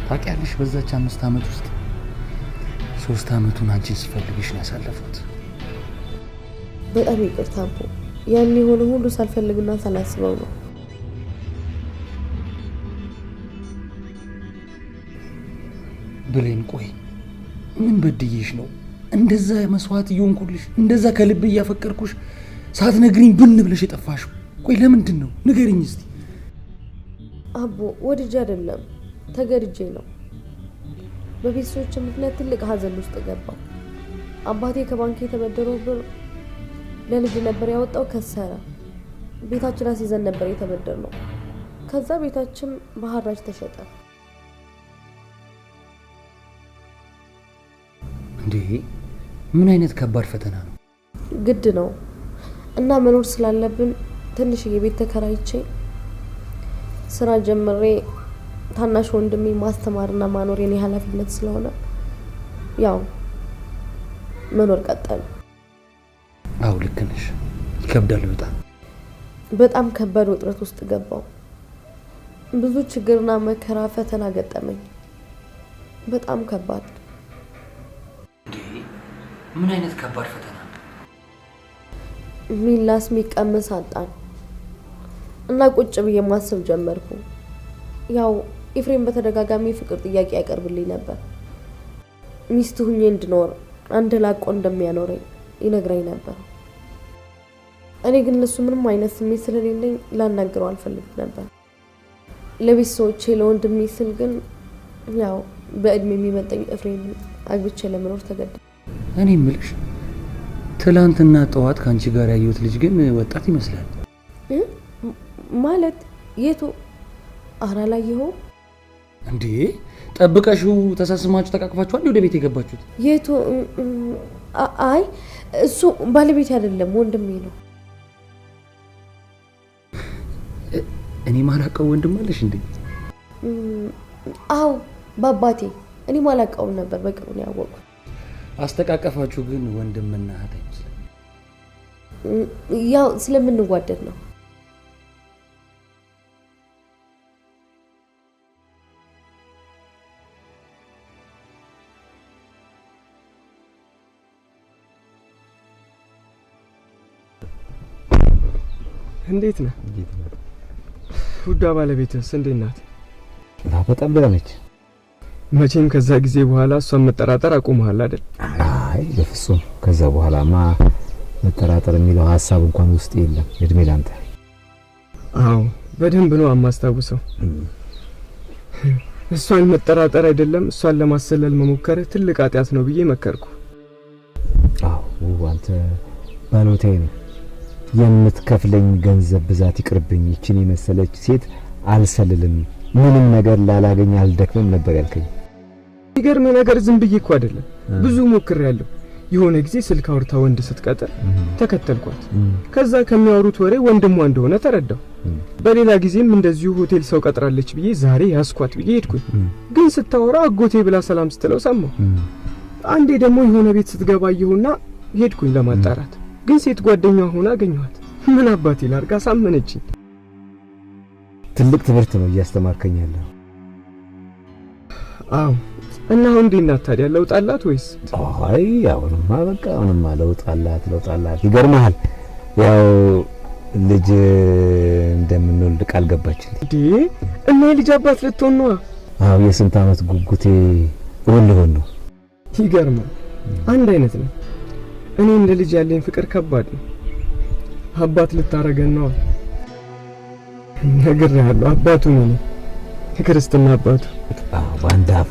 ታውቂያለሽ በዛች 5 ዓመት ውስጥ 3 ዓመቱን አንቺን ስፈልግሽ ነው ያሳለፉት። በጣም ይቅርታ አቡ። ያን የሆነ ሁሉ ሳልፈልግና ሳላስበው ነው። ብሌን ቆይ ምን በድዬሽ ነው እንደዛ መስዋዕት እየሆንኩልሽ እንደዛ ከልብ እያፈቀርኩሽ ሳትነግሪኝ ብን ብለሽ የጠፋሽው? ቆይ ለምንድን ነው ንገሪኝ እስቲ። አቡ ወድጄ አይደለም ተገድጄ ነው። በቤተሰቦቼ ምክንያት ትልቅ ሀዘን ውስጥ ገባሁ። አባቴ ከባንክ የተበደረው ብር ለልጅ ነበር ያወጣው፣ ከሰረ። ቤታችን አስይዘን ነበር የተበደርነው። ከዛ ቤታችን በሐራጅ ተሸጠ። እንዴ ምን አይነት ከባድ ፈተና ነው? ግድ ነው እና መኖር ስላለብን ትንሽ የቤት ተከራይቼ ስራ ጀምሬ ታናሽ ወንድሜ ማስተማርና ማኖር የኔ ኃላፊነት ስለሆነ ያው መኖር ቀጠል። አው ልክ ነሽ። ይከብዳል በጣም ከባድ ውጥረት ውስጥ ገባው። ብዙ ችግርና መከራ ፈተና ገጠመኝ። በጣም ከባድ። ምን አይነት ከባድ ፈተና? ሚላስ ሚቀመስ አጣን እና ቁጭ ብዬ ማሰብ ጀመርኩ። ያው ኢፍሬም በተደጋጋሚ ፍቅር ጥያቄ ያቀርብልኝ ነበር። ሚስቱ ሁኜ እንድኖር አንድ ላቆ እንደሚያኖረኝ ይነግረኝ ነበር። እኔ ግን ለሱ ምንም አይነት ስሜት ስለሌለኝ ላናግረው አልፈልግም ነበር። ለቤተሰቦቼ ለወንድሜ ስል ግን ያው በእድሜ የሚመጣኝ ኢፍሬም አግብቼ ለመኖር ተገደድኩ። እኔ ምልሽ ትላንትና ጠዋት ካንቺ ጋር ያየሁት ልጅ ግን ወጣት ይመስላል። ማለት የቱ? አራላየው እንዴ ጠብቀሽው ተሳስማችሁ ተቃቅፋችኋል ወደ ቤት የገባችሁት? የቱ? አይ እሱ ባለቤት አይደለም ወንድሜ ነው። እኔ ማላቀው ወንድም አለሽ እንዴ? አው ባባቴ እኔ ማላቀው ነበር በቅርቡ ነው ያወቅኩት። አስተቃቀፋችሁ ግን ወንድምና እህት አይመስልም። ያው ስለምንዋደድ ነው። እንዴት ነህ? ውዳ ባለቤትስ እንዴት ናት? በጣም ደህና ነች። መቼም ከዛ ጊዜ በኋላ እሷን መጠራጠር አቁመሃል አይደል? አይ በፍጹም ከዛ በኋላማ መጠራጠር የሚለው ሐሳብ እንኳን ውስጥ የለም። እድሜ ላንተ። አዎ በደንብ ነው የማስታውሰው። እሷን መጠራጠር አይደለም እሷን ለማሰለል መሞከር ትልቅ ኃጢአት ነው ብዬ መከርኩ። አዎ አንተ ባሎታይ ነው የምትከፍለኝ ገንዘብ ብዛት ይቅርብኝ፣ ይችን የመሰለች ሴት አልሰልልም፣ ምንም ነገር ላላገኝ አልደክምም ነበር ያልከኝ። ይገርም ነገር ዝም ብዬ እኮ አይደለም ብዙ ሞክሬያለሁ። የሆነ ጊዜ ስልክ አውርታ ወንድ ስትቀጥር ተከተልኳት። ከዛ ከሚያወሩት ወሬ ወንድሟ እንደሆነ ተረዳሁ። በሌላ ጊዜም እንደዚሁ ሆቴል ሰው ቀጥራለች ብዬ ዛሬ ያስኳት ብዬ ሄድኩኝ። ግን ስታወራ አጎቴ ብላ ሰላም ስትለው ሰማሁ። አንዴ ደግሞ የሆነ ቤት ስትገባ ይሁንና ሄድኩኝ ለማጣራት። ግን ሴት ጓደኛዋ ሆና አገኘኋት። ምን አባቴ ላርጋ ሳመነችኝ። ትልቅ ትምህርት ነው እያስተማርከኝ ያለው። አዎ እና አሁን እንዴት ናት ታዲያ? ለውጥ አላት ወይስ? አይ አሁንማ በቃ አሁንማ ለውጥ አላት። ይገርምሃል ያው ልጅ እንደምንወልድ ቃል ገባችልኝ። እንዴ እና ልጅ አባት ልትሆን ነው? አዎ የስንት ዓመት ጉጉቴ እውን ሊሆን ነው። ይገርማል። አንድ አይነት ነው። እኔ እንደ ልጅ ያለኝ ፍቅር ከባድ ነው። አባት ልታረገን ነው ነገር ያለው አባቱ ነው የክርስትና አባቱ። ባንዳፍ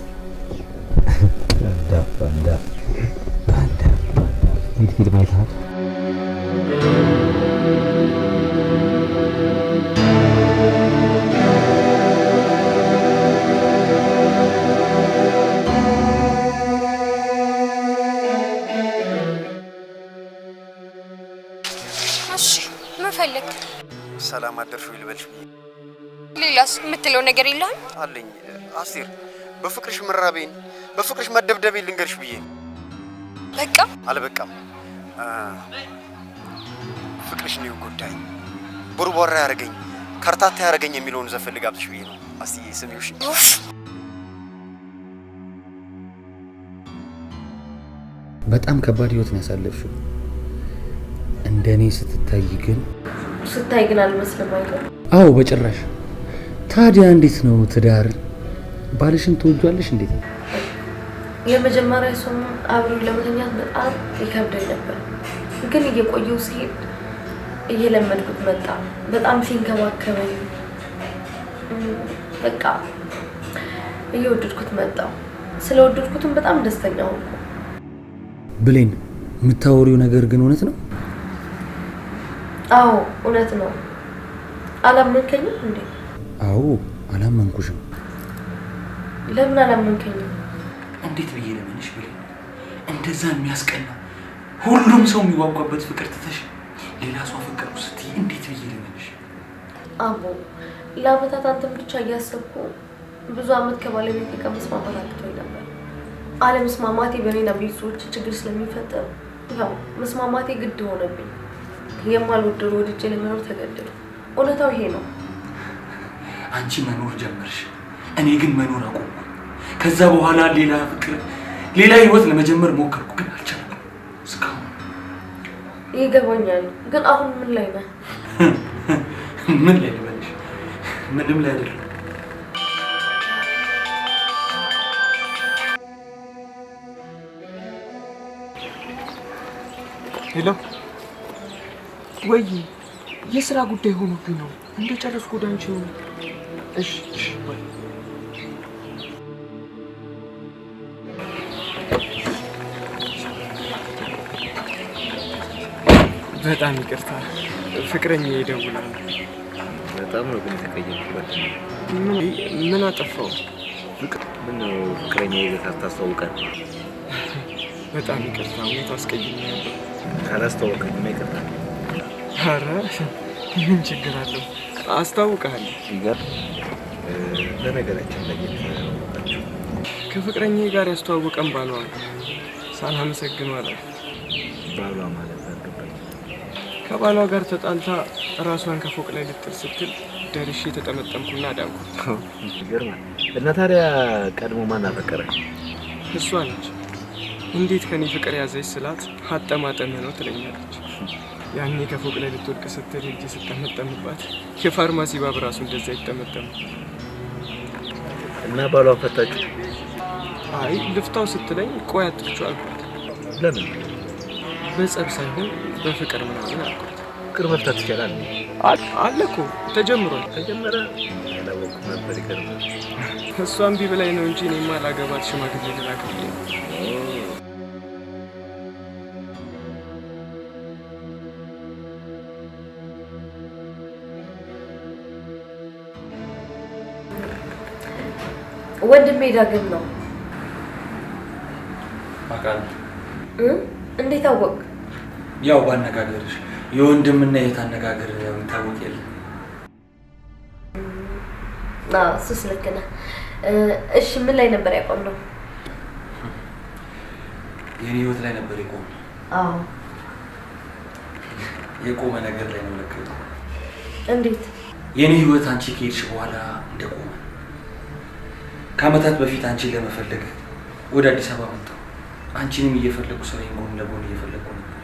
እንዴት ፊልም አይተሃል? ፈለክ? ሰላም አደርሽ ልበልሽ። ሌላስ የምትለው ነገር የለህም? አለኝ አስቴር፣ በፍቅርሽ መራቤን በፍቅርሽ መደብደቤን ልንገርሽ ብዬ። በቃ አልበቃም። ፍቅርሽ ነው ጉዳይ ቦርቦራ ያረገኝ ከርታታ ያረገኝ የሚለውን ዘፈን ልጋብዝሽ ብዬ ነው። አስቲ ስሚው። እሺ በጣም ከባድ ህይወት ነው ያሳለፍሽው። እንደኔ ስትታይ ግን አልመስልም አይደል? አዎ በጭራሽ። ታዲያ እንዴት ነው ትዳር? ባልሽን ትወጂዋለሽ? እንዴት ነው? የመጀመሪያ ሰሞን አብሮ ለመተኛት በጣም ይከብደኝ ነበር፣ ግን እየቆየው ሲሄድ እየለመድኩት መጣ። በጣም ሲንከባከበኝ በቃ እየወደድኩት መጣ። ስለወደድኩትም በጣም ደስተኛ ሆንኩ። ብሌን፣ የምታወሪው ነገር ግን እውነት ነው? አዎ እውነት ነው። አላመንከኝም እንዴ? አዎ አላመንኩሽም። ለምን አላመንከኝም? እንዴት ብዬ ለምንሽ ብሌን? እንደዛ የሚያስቀና ሁሉም ሰው የሚዋጓበት ፍቅር ትተሽ ሌላ ሰው ፍቅር ስትይ እንዴት ብዬ ለምንሽ? አቦ ለአመታት አንተን ብቻ እያሰብኩ ብዙ አመት ከባለቤቴ ጋር መስማማት አቅቶኝ ነበር። አለመስማማቴ በእኔና ቤተሰቦቼ ችግር ስለሚፈጠር ያው መስማማቴ ግድ ሆነብኝ። የማልወደው ወድጄ ለመኖር ተገደድኩ። እውነታው ይሄ ነው። አንቺ መኖር ጀመርሽ፣ እኔ ግን መኖር አቆምኩ። ከዛ በኋላ ሌላ ፍቅር ሌላ ህይወት ለመጀመር ሞከርኩ፣ ግን አልቻልኩም እስካሁን። ይገባኛል፣ ግን አሁን ምን ላይ ነህ? ምን ላይ ልበልሽ? ምንም ላይ አይደለም። ሄሎ ወይ የስራ ጉዳይ ሆኖብኝ ነው እንደጨረስኩ ወደ አንቺ ነው። እሺ ባይ። በጣም ይቅርታ ፍቅረኛ ይደውላል። በጣም ነው ግን ተቀየምኩበት። ምን አጠፋው? ምን ነው ፍቅረኛ ይዘት አታስተዋውቀን? በጣም ይቅርታ እውነት አስቀይሜያለሁ። ካላስተዋወቀኝ ይቅርታ። ኧረ ምን ችግር አለው? አስታውቅሃለሁ። ይገር ለነገራችን ላይ የተዋወቃችሁ ከፍቅረኛዬ ጋር ያስተዋወቀን ባሏ ሳላመሰግነው አለ። ባሏ ማለት አልገባኝ። ከባሏ ጋር ተጣልታ ራሷን ከፎቅ ላይ ልጥል ስትል ደርሼ ተጠመጠምኩና ዳንኩ። ይገርማል። እና ታዲያ ቀድሞ ማን አፈቀረ? እሷ ነች። እንዴት ከኔ ፍቅር ያዘች ስላት አጠማጠም ነው ትለኛለች። ያኔ ከፎቅ ላይ ልትወድቅ ስትል እጄ ስጠመጠምባት የፋርማሲ ባብ ራሱ እንደዛ ይጠመጠም። እና ባሏ ፈታችሁ? አይ ልፍታው ስትለኝ ቆይ አትፍቹ አልኳት። ለምን? በጸብ ሳይሆን በፍቅር ምናምን አልኳት። ፍቅር መፍታት ይቻላል? አለ እኮ ተጀምሯል። ተጀመረ? አላወኩም ነበር። ይገርማል። እሷም ቢብላኝ ነው እንጂ እኔማ ላገባት ሽማግሌ ልላክልኝ ነው። ወንድሜ ዳግም ነው። አቃል እንዴት አወቅ? ያው ባነጋገርሽ የወንድምና የት አነጋገር የሚታወቅ የለም። እሱስ ልክ ነህ። እሺ ምን ላይ ነበር ያቆምነው? የኔ ህይወት ላይ ነበር የቆመው። አዎ የቆመ ነገር ላይ ነው ልክ። እንዴት? የኔ ህይወት አንቺ ከሄድሽ በኋላ እንደቆመ። ከአመታት በፊት አንቺን ለመፈለግ ወደ አዲስ አበባ መጣሁ። አንቺንም እየፈለኩ ስራዬን ጎን ለጎን እየፈለኩ ነበር።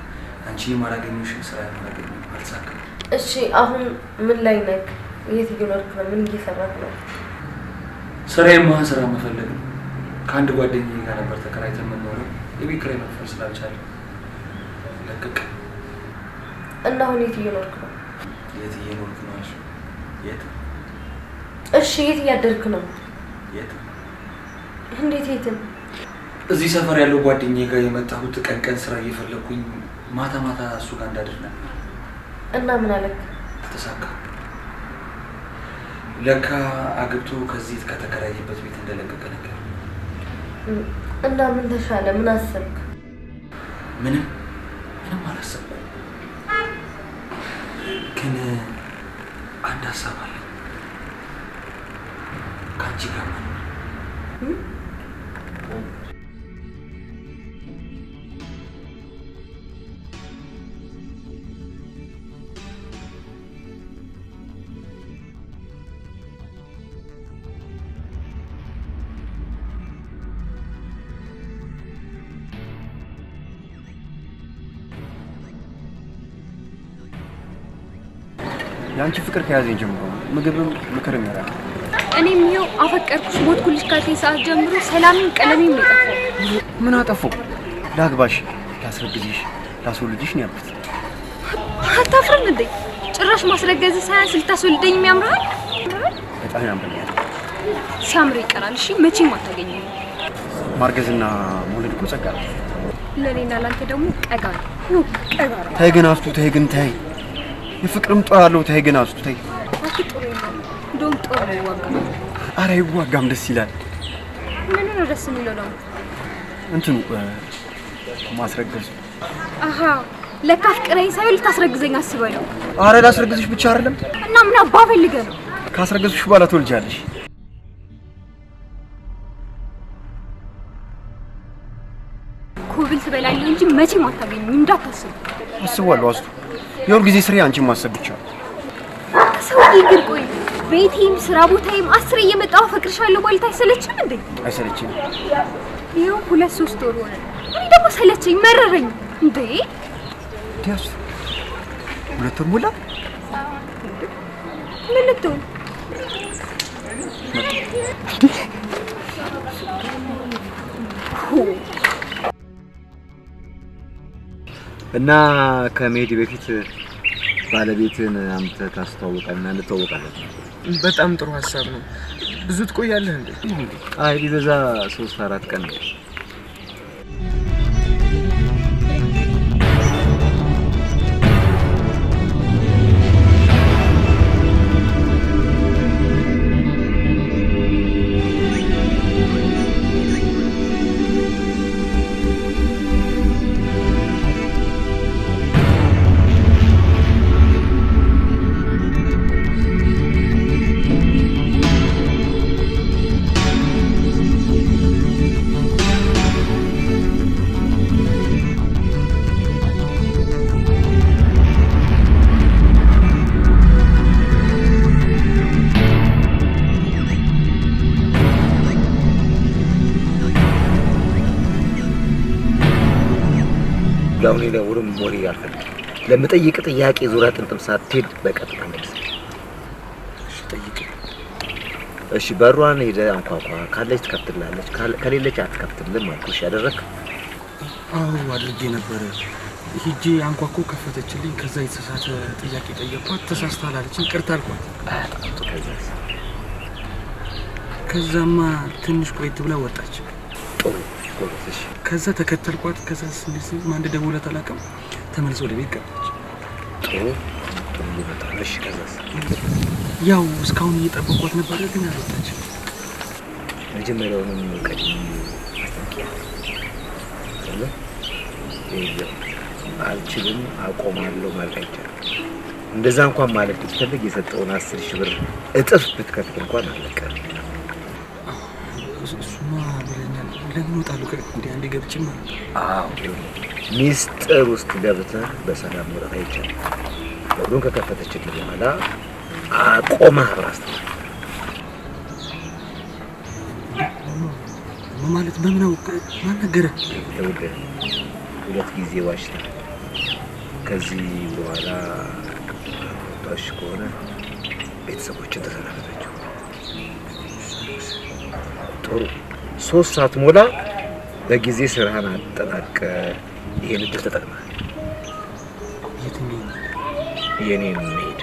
አንቺንም አላገኘሁሽም፣ ስራዬን አላገኘሁም፣ አልሳካም። እሺ አሁን ምን ላይ ነህ? የት እየኖርክ ነው? ምን እየሰራህ ነው? ስራዬማ ስራ መፈለግ ነው። ከአንድ ጓደኛዬ ጋር ነበር ተከራይተን የምንኖረው። የቤት ኪራይ መክፈል ስላልቻለ ለቀቅ። እና አሁን የት እየኖርክ ነው? የት እየኖርክ ነው አልሽ? የት? እሺ የት እያደርክ ነው? የት? እንዴት የትም? እዚህ ሰፈር ያለው ጓደኛዬ ጋር የመጣሁት ቀን ቀን ስራ እየፈለኩኝ ማታ ማታ እሱ ጋር እንዳድር ነበር። እና ምን አለክ? ተሳካ። ለካ አግብቶ ከዚህ ከተከራየበት ቤት እንደለቀቀ ነገር። እና ምን ተሻለ? ምን አሰብክ? ምንም አላሰብኩም። ግን አንድ ሀሳብ አለ ከአንቺ ጋር ያንቺ ፍቅር ከያዘኝ ጀምሮ ምግብም ምክርም ያራል። እኔም ይኸው አፈቀርኩሽ ሞትኩልሽ ካልከኝ ሰዓት ጀምሮ ሰላምም ቀለሜም ነው የጠፋው። ምን አጠፋው? ላግባሽ፣ ላስረግዝሽ፣ ላስወልድሽ ነው ያልኩት። አታፍርም እንዴ? ጭራሽ ማስረገዝ ሳያንስ ልታስወልደኝ የሚያምርሃል? በጣም ያምረኛል። ሲያምር ይቀራል። እሺ መቼም አታገኘኝ። ማርገዝና መውለድ እኮ ጸጋ ነው። ለኔና ላንተ ደግሞ ቀጋ ነው። ቀጋ ነው። ተይ ግን አስቱ፣ ተይ ግን ተይ። የፍቅርም ጦር አለው። ተይ ግን አስቱ፣ ተይ። አኪ ጦር የለም። እንደውም ጦር ነው ይዋጋል። ኧረ ይዋጋም ደስ ይላል። ምን ነው ደስ የሚለው ነው? እንትኑ ማስረገዝ። አሃ ለካ ፍቅረኝ ሳይሆን ልታስረግዘኝ አስበህ ነው? ኧረ ላስረግዝሽ ብቻ አይደለም። እና ምን አባ ፈልገህ ነው? ካስረገዝሽ በኋላ ትወልጃለሽ። ኮብል ትበላለህ እንጂ መቼም አታገኝም እንዳታስብ። አስባለሁ አስቱ። የሁል ጊዜ ስሬ አንቺን ማሰብ ብቻ። ሰውዬ ግን ቆይ ቤቴም ስራ ቦታዬም 10 እየመጣሁ አፈቅርሻለሁ ማለት አይሰለችም እንዴ? አይሰለችም። ይኸው 2-3 ወር ሆነ። እኔ ደግሞ ሰለቸኝ መረረኝ እንዴ? ዲያስ 2 ወር ሞላ። ምን ልትሆን እና ከመሄድ በፊት ባለቤትን አምጥተህ ታስተዋውቃለና እንተዋወቃለን። በጣም ጥሩ ሀሳብ ነው። ብዙ ትቆያለህ እንዴ? አይ ቢበዛ 3-4 ቀን ነው። ያው እኔ ለውርም ሞሪ አልፈልግም። ለምጠይቅ ጥያቄ ዙሪያ ጥምጥም ሳትሄድ በቀጥታ መልስ። እሺ ጠይቅ። እሺ በሯን ሄደህ አንኳኳ። ካለች ትከፍትላለች፣ ከሌለች አትከፍትልም አልኩሽ። ያደረክ? አዎ አድርጌ ነበር። ሂጄ አንኳኳ፣ ከፈተችልኝ። ከዛ የተሳሳተ ጥያቄ ጠየቅኳት። ተሳስተሃል አለችኝ። ይቅርታ አልኳት። ከዛማ ትንሽ ቆይት ብላ ወጣች። ጥሩ ጎበዝ። ከዛ ተከተልኳት። ከዛ ስንት ማን እንደደወለ አላውቅም። ተመልሶ ወደ ቤት ገባች። ጥሩ ይመጣል። እሺ ከዛስ? ያው እስካሁን እየጠበቅኳት ነበር፣ ግን አልወጣች። መጀመሪያውንም ቀድሜ አስጠንቅቄ አልችልም አቆማለሁ ማለት አይቻልም። እንደዛ እንኳን ማለት ብትፈልግ የሰጠውን 10,000 ብር እጥፍ ብትከፍል እንኳን አልቀርም። እሱማ ብለኛል። ለምን እወጣለሁ? እንደ አንዴ ገብቼ ማለት ነው። አዎ ሚስጥር ውስጥ ገብተህ በሰላም መውጣት አይቻልም። በሩን ከከፈተችልህ በኋላ አቆመህ አብራስተህ ማለት በምን አውቅ? ማን ነገረህ? ይኸውልህ 2 ጊዜ ዋሽተህ ከዚህ በኋላ ወጣሽ ከሆነ ቤተሰቦችን ተሰናበታቸው። ጥሩ 3 ሰዓት ሞላ በጊዜ ስራህን አጠናቀህ ይሄን እድል ተጠቅመሃል። የትኛው የኔን መሄድ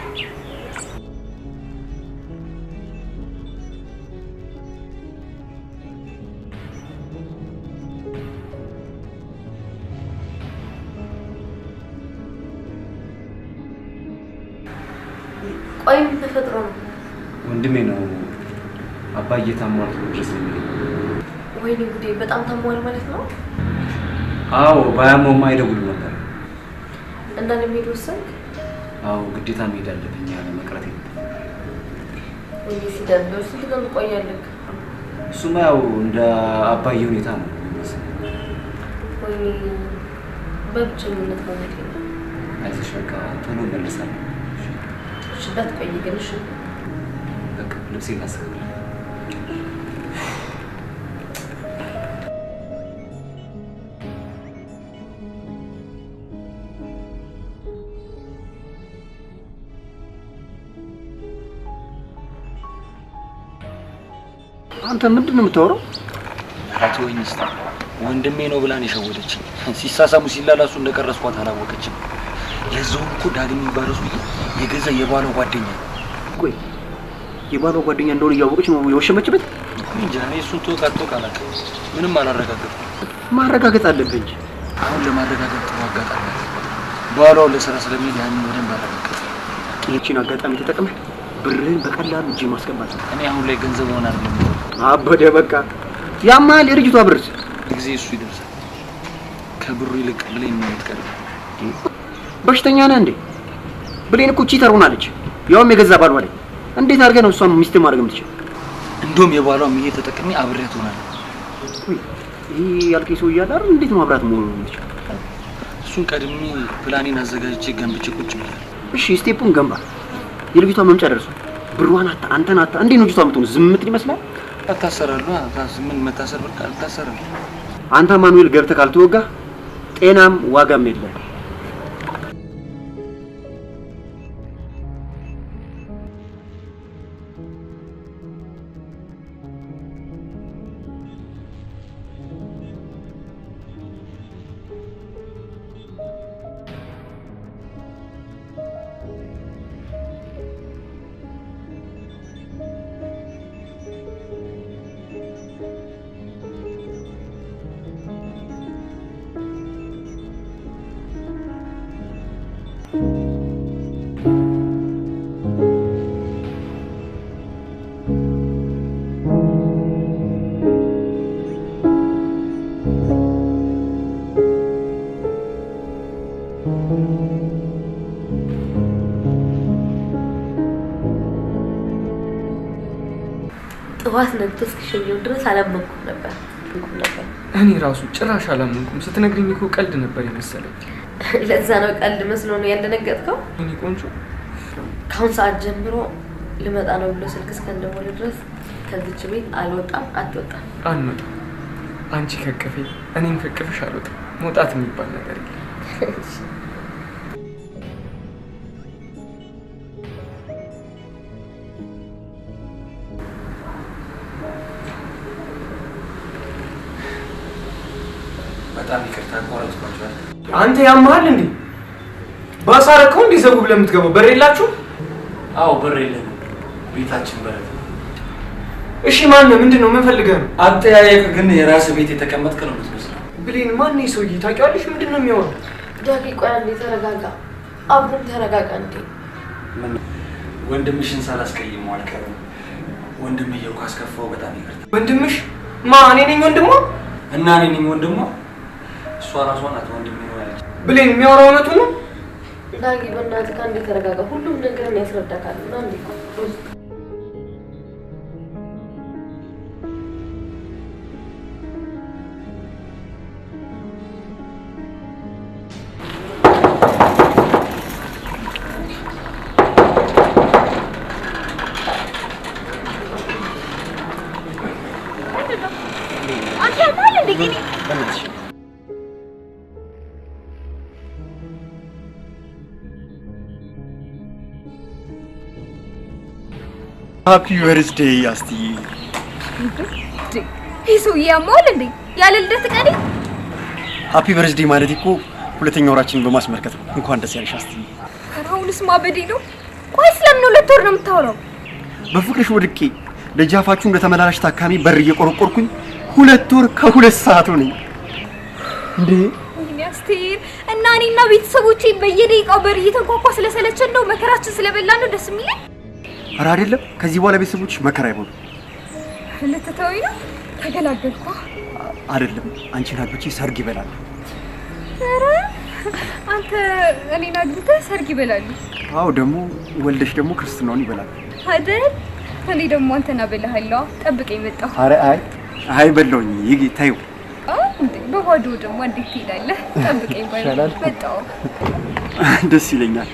ቆይ ምን ተፈጥሮ ነው? ወንድሜ ነው አባዬ ታሟል ድረስ ነው። ወይኔ ጉዴ! በጣም ታሟል ማለት ነው? አዎ ባያመውማ አይደውልም ነበር። እንዳለመሄድ ወሰንክ? አዎ ግዴታ መሄድ አለብኝ ያለ መቅረት የለም። ወይ ሲደብር ስትገል ቆያለህ? እሱማ ያው እንደ አባዬ ሁኔታ ነው። ወይ በብቸኝነት ማለት ነው። አይዞሽ በቃ ቶሎ እመለሳለሁ። እሺ እንዳትቆይ ግን እሺ። በቃ ልብሴን ላስተካክል። አንተ ምንድን ነው የምታወራው? አቶ ወይንስታ ወንድሜ ነው ብላን የሸወደችኝ። ሲሳሳሙ ሲላላሱ እንደቀረስኳት አላወቀችም። ለዛውም እኮ ዳግም የሚባለው ሰውዬ የገዛ የባሏ ጓደኛ። ቆይ የባሏ ጓደኛ እንደሆነ እያወቀች ነው የወሸመችበት? እንጃ እኔ እሱን ተወቃቶ ካላቀው ምንም አላረጋገጥኩም። ማረጋገጥ አለብህ እንጂ። አሁን ለማረጋገጥ ጥሩ አጋጣሚ አለ። ባሏ ለስራ ስለሚሄድ ያንን በደንብ አረጋገጥ። ይህችን አጋጣሚ ተጠቅመህ ብርህን በቀላሉ እጅ ማስገባት ነው። እኔ አሁን ላይ ገንዘብ ሆናል ነው አበደ በቃ ያማል። የልጅቷ ብርስ ጊዜ እሱ ይደርሳል። ከብሩ ይልቅ ብሌን ነው የምትቀርብ። በሽተኛ ነህ እንዴ? ብሌን እኮ ቺተር ሆናለች፣ ያውም የገዛ ባሏ ላይ። እንዴት አድርገህ ነው እሷን ሚስት ማድረግ የምትችል? እንደውም የባሏም ይሄ ተጠቅሜ አብሬያት ሆናለሁ። ይሄ ያልከኝ ሰው እያለ አይደል እንዴት ነው አብራት መሆኑ የምትችል? እሱን ቀድሜ ፕላኔን አዘጋጅቼ ገንብቼ ቁጭ ብያለሁ። እሺ ስቴፑን ገንባ። የልጅቷ መምጫ ደርሷል። ብሯን አታ አንተን አታ እንዴት ነው ልጅቷ የምትሆን? ዝምት ይመስላል። አታሰራሉ። ምን መታሰር በቃ አታሰራሉ። አንተ ማኑኤል ገብተህ ካልተወጋ ጤናም ዋጋም የለም። ጥዋት ነግቶ እስኪሸኘው ድረስ አላመንኩም ነበር። እኔ ራሱ ጭራሽ አላመንኩም። ስትነግሪኝ እኮ ቀልድ ነበር የመሰለኝ። ለዛ ነው ቀልድ መስሎ ነው ያልደነገጥከው? እኔ ቆንጆ ከአሁን ሰዓት ጀምሮ ልመጣ ነው ብሎ ስልክ እስከንደወለ ድረስ ከዚች ቤት አልወጣም አትወጣም። አንወጣም። አንቺ ከቅፌ እኔም ከቅፍሽ አልወጣም። መውጣት የሚባል ነገር የለም። በጣም ይቅርታ ቆራጥኳቸዋል። አንተ ያማል እንዴ? ባሳረከው እንዴ ዘጉ ብለህ የምትገባው? በር የላችሁ? አዎ በር የለም። ቤታችን በር። እሺ ማን ነው? ምንድነው? ምን ፈልገህ ነው? አጠያየቅ ግን የራስ ቤት የተቀመጥክ ነው የምትመስለው። ብሌን ማን ነው ሰውዬ? ታውቂዋለሽ? ምንድነው የሚያወራው? ዳጊ ቆይ አንዴ ተረጋጋ። አብሮም ተረጋጋ እንዴ። ምን ወንድምሽን ሳላስቀይም አልቀርም። ወንድምየው ካስከፋው በጣም ይቅርታ። ወንድምሽ? ማ እኔ ነኝ ወንድሟ? እና እኔ ነኝ ወንድሟ? እሷ ራሷ ናት ወንድሜ ነው ያለች። ብሌን የሚያወራው እውነቱ ነው? ዳጊ በእናትህ አንዴ ተረጋጋ። ሁሉም ነገር ነው ያስረዳካል። እና እንዴ ሃፒ በርዝዴይ አስቲ። ይሄው ያማል እንዴ? ያለ ልደት ቀኔ ሃፒ በርዝዴይ ማለት እኮ ሁለተኛ ወራችንን በማስመልከት ነው። እንኳን ደስ ያለሽ አስቲ። አሁንስ ማበዴ ነው። ቆይ ስለምን ሁለት ወር ነው የምታወራው? በፍቅርሽ ወድቄ ደጃፋችሁ እንደተመላላሽ ታካሚ በር እየቆረቆርኩኝ 2 ወር ከ2 ሰዓት ሆነኝ እንዴ። አስቴር እና እኔና ቤተሰቦቼ በየደቂቃው በር እየተንኳኳ ስለሰለቸን ነው መከራችን ስለበላን ነው ደስ የሚለኝ። ኧረ አይደለም፣ ከዚህ በኋላ ቤተሰቦች መከራ አይሆኑ። ለተታዊ ነው ተገላገልኩ። አይደለም አንቺን አግብቼ ሰርግ ይበላል። ኧረ አንተ እኔን አግብተህ ሰርግ ይበላሉ። አዎ ደግሞ ወልደሽ ደግሞ ክርስትናውን ይበላል አይደል? እኔ ደግሞ አንተና በላሃለሁ። ጠብቀኝ መጣሁ። ኧረ አይ በለውኝ ይጊ ታዩ እንዴ በባዶ ደግሞ እንዴት ትሄዳለህ? ጠብቀኝ ባይ መጣሁ። ደስ ይለኛል።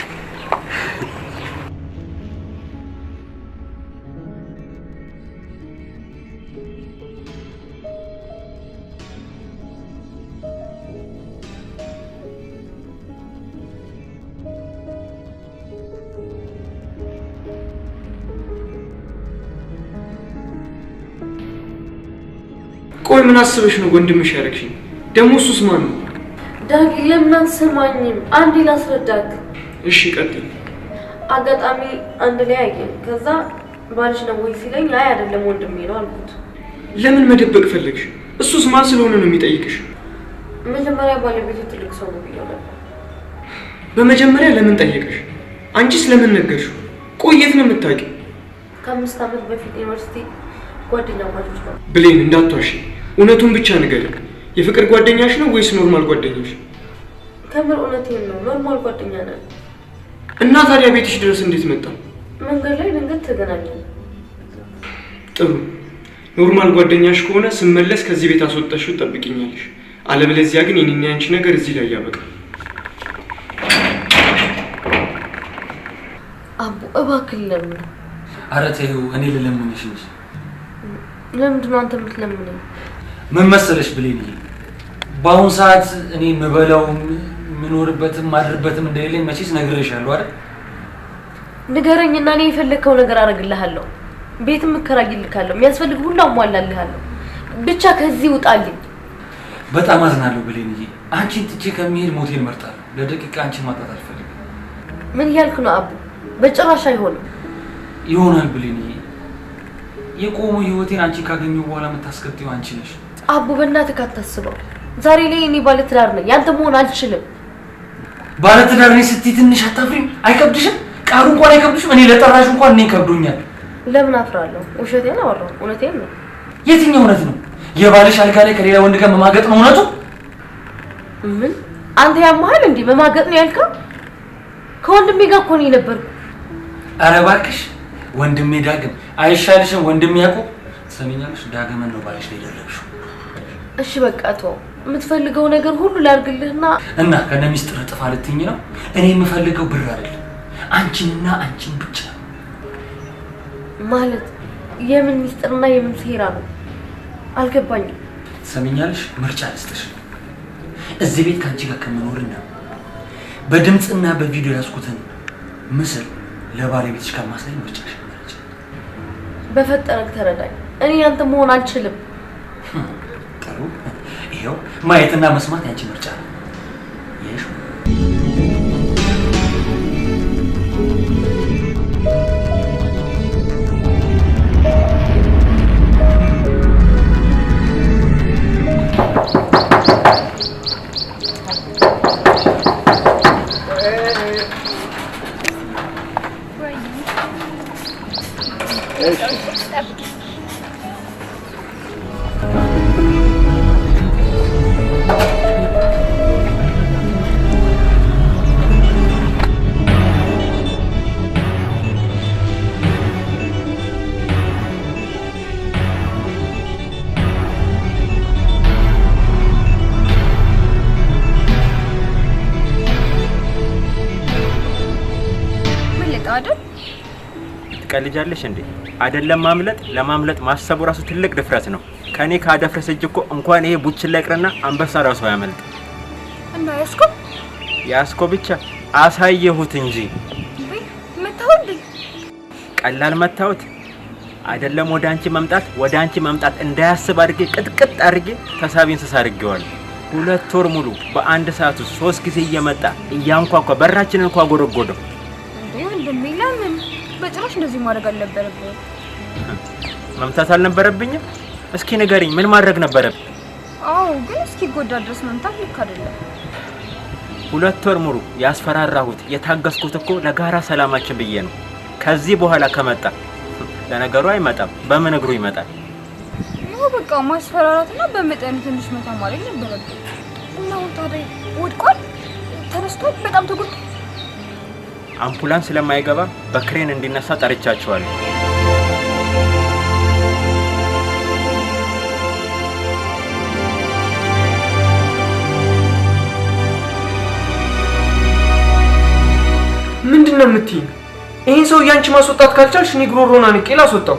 ቆይ ምን አስበሽ ነው ወንድምሽ ያረግሽኝ? ደሞ እሱስ ማን ነው? ዳጊ ለምን አትሰማኝም? አንዴ ላስረዳክ። እሺ ቀጥል። አጋጣሚ አንድ ላይ አየን። ከዛ ባልሽ ነው ወይ ሲለኝ አይ አይደለም ወንድሜ ነው አልኩት። ለምን መደበቅ ፈለግሽ? እሱስ ማን ስለሆነ ነው የሚጠይቅሽ? መጀመሪያ ባለቤቱ ትልቅ ሰው ነው ብዬው ነበር። በመጀመሪያ ለምን ጠየቀሽ? አንቺስ ለምን ነገርሽው? ቆይ የት ነው የምታውቂው? ከ5 ዓመት በፊት ዩኒቨርሲቲ ጓደኛ ማቾች ነው። ብሌን እንዳትዋሺ፣ እውነቱን ብቻ ንገሪኝ። የፍቅር ጓደኛሽ ነው ወይስ ኖርማል ጓደኛሽ? ከምር እውነቴን ነው፣ ኖርማል ጓደኛ ነን። እና ታዲያ ቤትሽ ድረስ እንዴት መጣ? መንገድ ላይ ድንገት ተገናኘን። ጥሩ፣ ኖርማል ጓደኛሽ ከሆነ ስመለስ ከዚህ ቤት አስወጣሽው ትጠብቂኛለሽ። አለበለዚያ ግን የኔና ያንቺ ነገር እዚህ ላይ ያበቃል። አቡ እባክህ ለምን? ኧረ ተይው፣ እኔ ልለምንሽ እንጂ። ለምንድን ነው አንተ የምትለምነኝ? ምን መሰለሽ ብሌን፣ በአሁን ሰዓት እኔ የምበላውም የምኖርበትም ማድርበትም እንደሌለኝ መቼስ ነግሬሻለሁ አይደል? ንገረኝና እኔ የፈለግከው ነገር አደርግልሃለሁ። ቤትም እከራይልካለሁ፣ የሚያስፈልግ ሁሉ አሟላልሃለሁ። ብቻ ከዚህ ውጣልኝ። በጣም አዝናለሁ ብሌንዬ። አንቺን ትቼ ከሚሄድ ሞቴን እመርጣለሁ። ለደቂቃ አንቺን ማጣት አልፈልግም። ምን እያልክ ነው አቡ? በጭራሽ አይሆንም። ይሆናል ብሌንዬ። የቆመው ህይወቴን አንቺ ካገኘሁ በኋላ የምታስከትይው አንቺ ነሽ። አቡ በእናትህ አታስበው። ዛሬ ላይ እኔ ባለትዳር ነኝ፣ ያንተ መሆን አልችልም። ባለትዳር ነኝ ስትይ ትንሽ አታፍሪም? አይከብድሽም? ቃሉ እንኳን አይከብድሽም? እኔ ለጠራሽ እንኳን እኔ ከብዶኛል። ለምን አፍራለሁ? ውሸቴን አወራሁ። እውነቴን ነው። የትኛው እውነት ነው? የባልሽ አልጋ ላይ ከሌላ ወንድ ጋር መማገጥ ነው እውነቱ? ምን አንተ ያማሃል እንዴ? መማገጥ ነው ያልከው? ከወንድሜ ጋር እኮ ነው የነበርኩ። ኧረ እባክሽ ወንድሜ ዳግም አይሻልሽም? ወንድሜ ያዕቆብ ትሰሚኛለሽ? ዳግምን ነው ባልሽ ላይ ደረብሽው። እሺ በቃ ተው። የምትፈልገው ነገር ሁሉ ላድርግልህና እና ከነ ሚስጥር ጥፋ ልትይኝ ነው? እኔ የምፈልገው ብር አይደለም፣ አንቺንና አንቺን ብቻ። ማለት የምን ሚስጥርና የምን ሴራ ነው? አልገባኝም። ትሰሚኛለሽ? ምርጫ ልስጥሽ። እዚህ ቤት ካንቺ ጋር ከመኖርና በድምጽና በቪዲዮ ያስኩትን ምስል ለባለቤትሽ ከማሳይ ምርጫሽ ማለት ነው። በፈጠረክ ተረዳኝ። እኔ አንተ መሆን አልችልም። ጥሩ፣ ይሄው ማየትና መስማት ያንቺ ምርጫ ነው። ይሄሽ ትቀልጃለሽ እንዴ? አይደለም ማምለጥ፣ ለማምለጥ ማሰቡ ራሱ ትልቅ ድፍረት ነው። ከኔ ካደፍረስ እጅ እኮ እንኳን ይሄ ቡችላ ይቅርና አንበሳ ራሱ ያመልጥ። እና ያስኮ ብቻ አሳየሁት እንጂ መታወት ቀላል መታወት አይደለም። ወደ አንቺ መምጣት እንዳያስብ አድርጌ ቅጥቅጥ አድርጌ ተሳቢ እንስሳ አድርጌዋለሁ። 2 ወር ሙሉ በአንድ ሰዓት ውስጥ 3 ጊዜ እየመጣ እያንኳኳ በራችንን እንኳን ጎረጎደው። ለምን በጭራሽ እንደዚህ ማድረግ አልነበረብኝም። መምታት አልነበረብኝም? እስኪ ንገሪኝ፣ ምን ማድረግ ነበረብኝ? አዎ ግን እስኪ ጎዳ ድረስ መምታት ልክ አይደለም። 2 ወር ሙሉ ያስፈራራሁት የታገስኩት እኮ ለጋራ ሰላማችን ብዬ ነው። ከዚህ በኋላ ከመጣ ለነገሩ አይመጣም፣ በምን እግሩ ይመጣል? ነው በቃ ማስፈራራትና በመጠኑ ትንሽ መታ ማድረግ ነበረብኝ። እና ታዲያ ወድቋል? ተነስቷል? በጣም ተጎድቷል? አምቡላንስ ስለማይገባ በክሬን እንዲነሳ ጠርቻቸዋለሁ። ምንድነው የምትይኝ? ይሄን ሰው ያንቺ ማስወጣት ካልቻልሽ እኔ ጉሮሮና ንቄ ላስወጣው።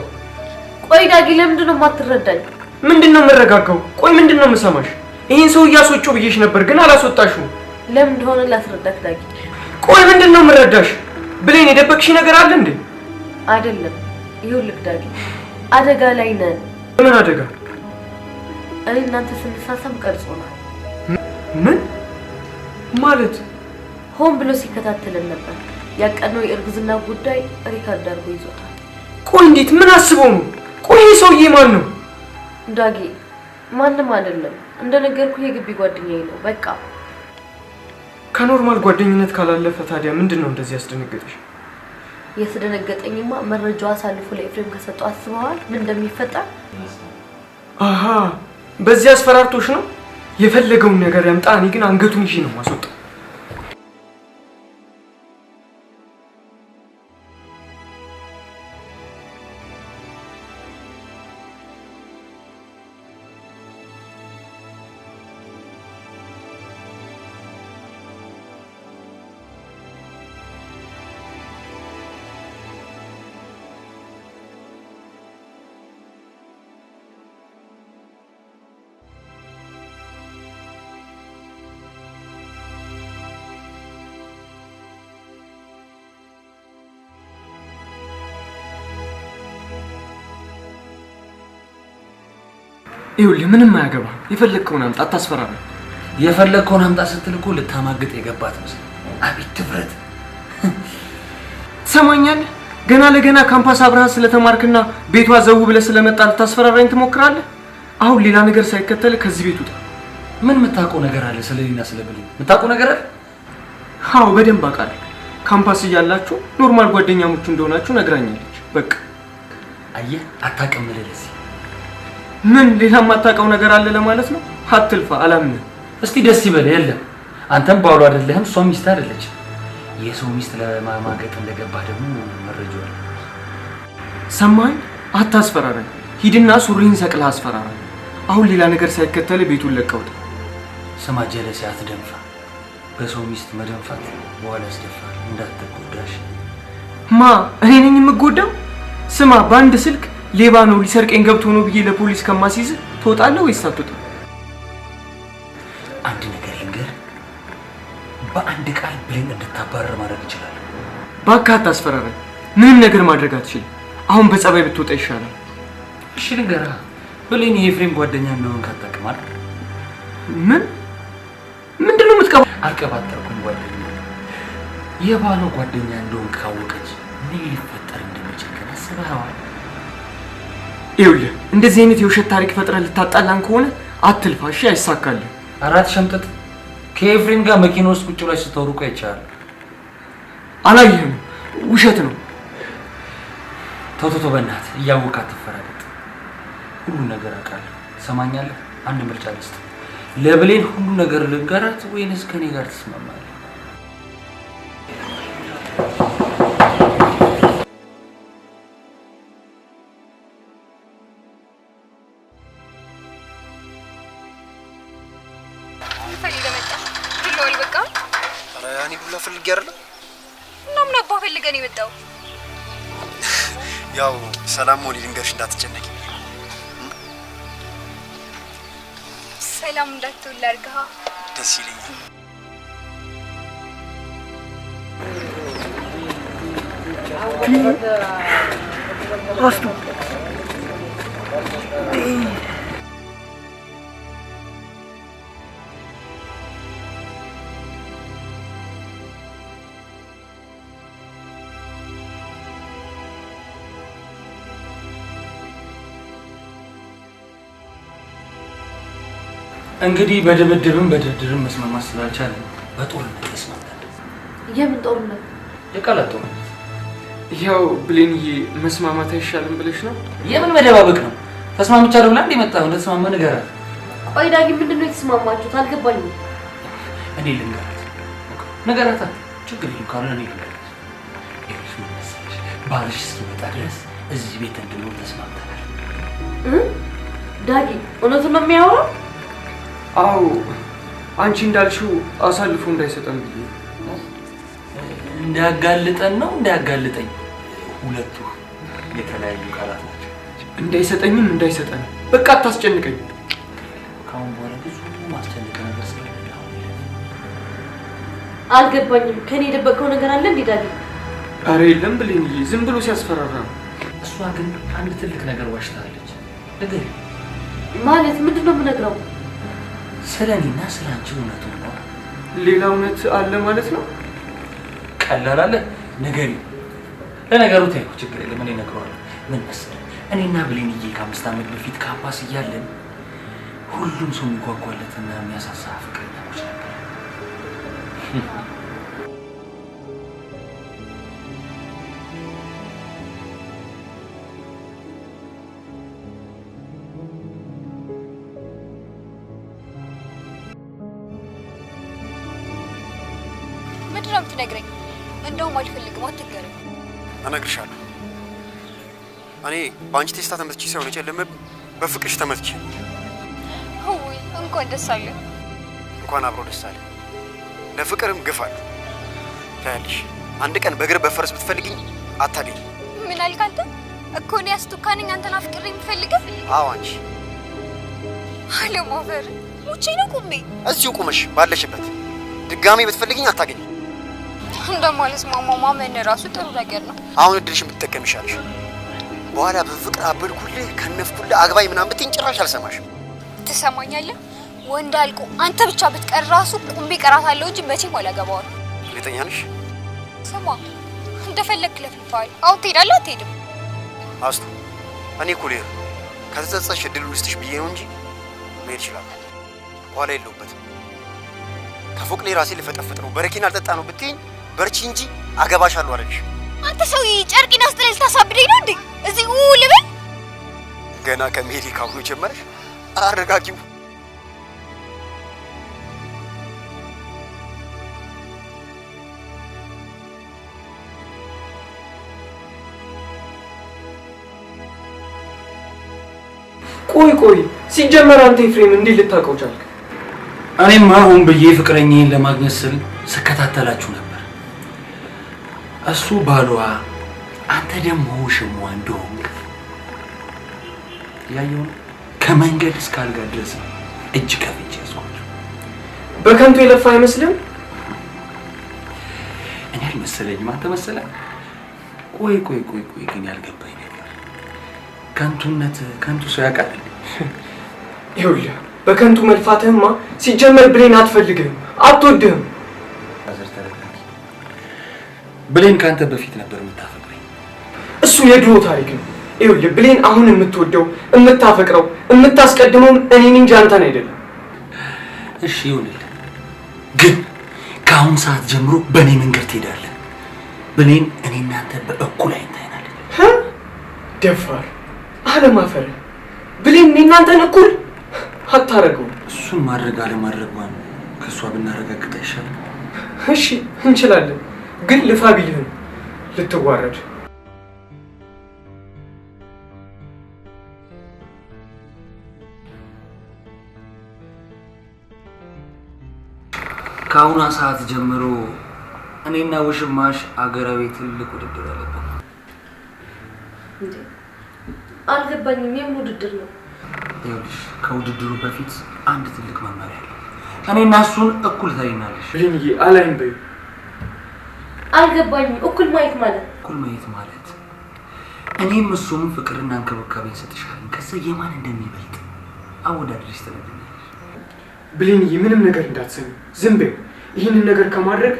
ቆይ ዳጊ ለምንድን ነው የማትረዳኝ? ምንድነው የምረጋጋው? ቆይ ምንድነው የምሰማሽ? ይሄን ሰው እያስወጪው ብዬሽ ነበር ግን አላስወጣሽው። ለምን እንደሆነ ላስረዳክ ዳጊ። ቆይ ምንድነው የምረዳሽ? ብሌን የደበቅሽ ነገር አለ እንዴ? አይደለም። ይኸውልህ ዳጊ አደጋ ላይ ነን። ምን አደጋ? እኔ እናንተ ስንሳሳም ቀርጾናል። ምን ማለት? ሆን ብሎ ሲከታተለን ነበር። ያቀነው የእርግዝና ጉዳይ ሪካርድ አድርጎ ይዞታል። ቆይ እንዴት? ምን አስበው ነው? ቆይ ሰውዬ ማን ነው? ዳጊ ማንም አይደለም። እንደነገርኩ የግቢ ጓደኛዬ ነው። በቃ ከኖርማል ጓደኝነት ካላለፈ ታዲያ ምንድነው እንደዚህ ያስደነገጠሽ? ያስደነገጠኝማ መረጃው አሳልፎ ለኤፍሬም ከሰጠው አስበዋል ምን እንደሚፈጠር? አሃ በዚህ አስፈራርቶሽ ነው? የፈለገውን ነገር ያምጣ፣ እኔ ግን አንገቱን ይዤ ነው ማስወጣው። ይኸውልህ ምንም አያገባ። የፈለግከውን አምጣ፣ አታስፈራራ። የፈለግከውን አምጣ ስትል እኮ ልታማግጥ የገባት ነው። አቤት ድፍረት! ትሰማኛለህ? ገና ለገና ካምፓስ አብረሃ ስለተማርክና ቤቷ ዘው ብለህ ስለመጣ ልታስፈራራኝ ትሞክራለህ? አሁን ሌላ ነገር ሳይከተል ከዚህ ቤት ውጣ። ምን የምታውቀው ነገር አለ? ስለሌና ስለብሌን የምታውቀው ነገር አለ? አዎ በደንብ አውቃለሁ። ካምፓስ እያላችሁ ኖርማል ጓደኛሞች እንደሆናችሁ ነግራኛለች። በቃ አየህ፣ አታውቅም ለለዚህ ምን ሌላ የማታውቀው ነገር አለ ለማለት ነው? አትልፋ፣ አላምንም። እስቲ ደስ ይበል። የለም አንተም ባሉ አይደለህም፣ እሷም ሚስት አይደለች። የሰው ሚስት ለማማገጥ እንደገባ ደግሞ መረጃው አለ። ሰማኝ፣ አታስፈራራኝ። ሂድና ሱሪህን ሰቅለህ አስፈራራኝ። አሁን ሌላ ነገር ሳይከተል ቤቱን ለቀውት። ስማ ጀለሴ፣ አትደንፋ። በሰው ሚስት መደንፋት በኋላ ያስደፋል። እንዳትጎዳሽ። ማ እኔ ነኝ የምጎዳው? ስማ፣ በአንድ ስልክ ሌባ ነው ሊሰርቀኝ ገብቶ ነው ብዬ ለፖሊስ ከማስይዝ ትወጣለህ ወይስ አትወጣም? አንድ ነገር ልንገርህ፣ በአንድ ቃል ብሌን እንድታባረር ማድረግ ይችላል። እባክህ አታስፈራራኝ። ምንም ነገር ማድረግ አትችልም። አሁን በጸባይ ብትወጣ ይሻላል። እሺ ልንገርህ፣ ብሌን የኤፍሬም ጓደኛ እንደሆንክ አታውቅም አይደል? ምንድነው የምትቀባ? አልቀባጠርኩም። ጓደኛ የባሏ ጓደኛ እንደሆንክ ካወቀች ምን ሊፈጠር እንደሚችል ግን አስበኸዋል? ይኸውልህ እንደዚህ አይነት የውሸት ታሪክ ፈጥረህ ልታጣላን ከሆነ አትልፋ። እሺ አይሳካልህ። አራት ሸምጠጥ ከኤፍሬም ጋር መኪና ውስጥ ቁጭ ብላችሁ ስታወሩ እኮ አይቻልም። አላየህም? ውሸት ነው። ተው በእናትህ እያወቅህ አትፈራገጥ። ሁሉ ነገር አውቃለሁ። ትሰማኛለህ? አንድ ምርጫ ልስጥ። ለብሌን ሁሉ ነገር ልንገራት ወይንስ ከኔ ጋር ትስማማለህ? ፈልጌ አይደለም እና ምን አባ ፈልገን የመጣው? ያው ሰላም ሞሊ ልንገርሽ እንዳትጨነቂ። ሰላም እንዳትወላርጋ ደስ ይለኛል። አስቱ እንግዲህ በድብድብም በድርድርም መስማማት ስላልቻለ በጦርነት ተስማምተናል። የምን ጦርነት? የቃላት ጦርነት። ያው ብሌንዬ መስማማት አይሻልም ብለሽ ነው? የምን መደባበቅ ነው? ተስማምቻለሁ ብላ እንደ መጣሁ ለተስማማ ንገራት። ቆይ ዳጊ ምንድነው የተስማማችሁት? አልገባኝም። እኔ ልንገራት። ነገራታ ችግር የለም ካልሆነ እኔ ልንገርሽ። ይኸውልሽ ምን መሰለሽ ባልሽ እስኪመጣ ድረስ እዚህ ቤት እንድንሆን ተስማምተናል። ዳጊ እውነቱን ነው የሚያወራው? አዎ አንቺ እንዳልሽው አሳልፎ እንዳይሰጠን ብዬ እንዳያጋልጠን ነው እንዳያጋልጠኝ ሁለቱ የተለያዩ ቃላት ናቸው። እንዳይሰጠኝም እንዳይሰጠን በቃ አታስጨንቀኝ። ካሁን በኋላ ብዙ ማስጨነቅ ነገር ስለሌለ አልገባኝም። ከኔ የደበቀው ነገር አለ እንዴ ዳጊ? ኧረ የለም ብሌንዬ ዝም ብሎ ሲያስፈራራ ነው። እሷ ግን አንድ ትልቅ ነገር ዋሽታለች። ነገር ማለት ምንድን ነው የምነግረው? ስለ እኔና ስለ አንቺ እውነቱን ነው። ሌላ እውነት አለ ማለት ነው? ቀላል አለ ነገሪ። ለነገሩ ተይው ችግር የለም እኔ እነግረዋለሁ። ምን መሰለህ እኔና ብሌንዬ ከ5 ዓመት በፊት ካምፓስ እያለን ሁሉም ሰው የሚጓጓለትና የሚያሳሳ ፍቅረኛሞች ነበር። ምንድን ነው የምትነግረኝ? እንደውም አልፈልግም፣ አትገረኝ። እነግርሻለሁ። እኔ በአንቺ ቴስታ ተመትቼ ሳይሆን የጨለመብኝ በፍቅርሽ ተመትቼ። ውይ እንኳን ደስ አለ። እንኳን አብሮ ደስ አለ። ለፍቅርም ግፍ አለ። ታያለሽ፣ አንድ ቀን በእግር በፈረስ ብትፈልግኝ አታገኝ። ምን አልክ አንተ? እኮ እኔ አስቱካ ነኝ አንተን አፍቅሬ የምፈልገው? አዎ አንቺ አለማፈር ሙቼ ነው ቁሜ። እዚሁ ቁመሽ ባለሽበት ድጋሜ ብትፈልግኝ አታገኝ። እንደማለት ማማማመን ራሱ ጥሩ ነገር ነው። አሁን እድልሽን ብትጠቀም ይሻልሽ። በኋላ በፍቅር አበድኩልህ ከነፍኩልህ አግባኝ ምናምን ብትይኝ ጭራሽ አልሰማሽም። ትሰማኛለህ? ወንድ አልኩ አንተ ብቻ ብትቀር ራሱ ቁምቤ ቀራታለሁ እንጂ መቼም አላገባውም። እርግጠኛ ነሽ? ስማ እንደፈለክ ለፍልፋል። አሁን ትሄዳለህ አትሄድም? አስቱ እኔ እኮ ልሄድ ከተጸጸትሽ እድሉን ልስጥሽ ብዬ ነው እንጂ መሄድ እችላለሁ። በኋላ የለሁበትም። ከፎቅ ላይ ራሴ ልፈጠፍጥ ነው በረኪና አልጠጣ ነው ብትይኝ በርቺ እንጂ አገባሻለሁ አለልሽ። አንተ ሰውዬ ጨርቂን አስጥለህ ልታሳብደኝ ነው እንዴ? እዚህ ልበል? ገና ከመሄዴ ካሁኑ ጀመረሽ? አረጋጊው። ቆይ ሲጀመር አንተ ኤፍሬም እንዴት ልታውቀው ቻልክ? እኔማ ሆን ብዬ ፍቅረኛዬን ለማግኘት ስል ስከታተላችሁ ነበር። እሱ ባሏ አንተ ደግሞ ሽሟ እንደሆንክ ያየው ከመንገድ እስከ አልጋ ድረስ እጅ ከፍንጅ ያስቆጥሩ። በከንቱ የለፋ አይመስልም? እኔ አልመሰለኝም። አንተ መሰለህ? ቆይ ግን ያልገባኝ ነገር ከንቱነት ከንቱ ሰው ያውቃል። ይኸውልህ በከንቱ መልፋትህማ ሲጀመር ብሌን አትፈልግህም፣ አትወድህም። ብሌን ካንተ በፊት ነበር የምታፈቅረኝ። እሱ የድሮ ታሪክ ነው። ይኸውልህ ብሌን አሁን የምትወደው የምታፈቅረው የምታስቀድመው እኔን እንጂ አንተን አይደለም። እሺ ይሁንልህ፣ ግን ከአሁን ሰዓት ጀምሮ በእኔ መንገድ ትሄዳለህ። ብሌን እኔ እናንተ በእኩል አይን ታይናለች። ደፋር አለማፈር። ብሌን እኔ እናንተን እኩል አታረገው። እሱን ማድረግ አለማድረጓን ከእሷ ብናረጋግጥ አይሻልም? እሺ እንችላለን፣ ግን ልፋ ቢልህም ልትዋረድ። ከአሁኗ ሰዓት ጀምሮ እኔና ውሽማሽ አገራዊ ትልቅ ውድድር አለብን። እንዴ አልገባኝም። የምን ውድድር ነው? ይኸውልሽ ከውድድሩ በፊት አንድ ትልቅ መመሪያ አለ። እኔና እሱን እኩል ታይናለሽ። ብሌንዬ አላይም በይው። አልገባኝም። እኩል ማየት ማለት እኔም እሱም ፍቅርና እንክብካቤ እንሰጥሻለን። ከዛ የማን እንደሚበልጥ አወዳድረሽ ትነግሪኛለሽ። ብሌንዬ ምንም ነገር እንዳትሰሚ፣ ዝም በይው። ይህንን ነገር ከማድረግ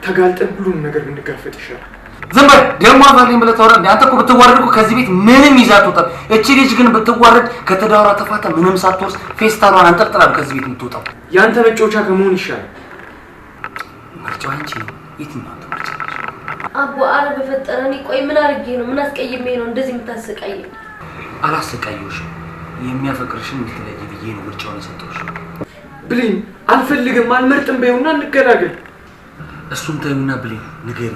ተጋልጠን ሁሉንም ነገር እንጋፈጥ ይሻላል። ዝም በል ደግሞ አፋልኝ ብለህ ታወራ እንዴ? አንተ እኮ ብትዋረድ እኮ ከዚህ ቤት ምንም ይዛት ወጣ። እቺ ልጅ ግን ብትዋረድ ከተዳወራ ተፋታ ምንም ሳትወርስ ፌስታሏን አንጠልጥላ ከዚህ ቤት የምትወጣው። ያንተ መጫወቻ ከመሆን ይሻላል። ምርጫው አንቺ የትኛው ትመርጫለሽ? አቦ አረ በፈጠረ እኔ ቆይ ምን አድርጌ ነው? ምን አስቀይሜ ነው እንደዚህ የምታሰቃየኝ? አላሰቃየሁሽም። የሚያፈቅርሽን እንድትለይ ብዬ ነው ምርጫውን የሰጠሁሽ። ብሌን አልፈልግም፣ አልመርጥም በይውና እንገላገል። እሱም ተይውና ብሌን ንገሪ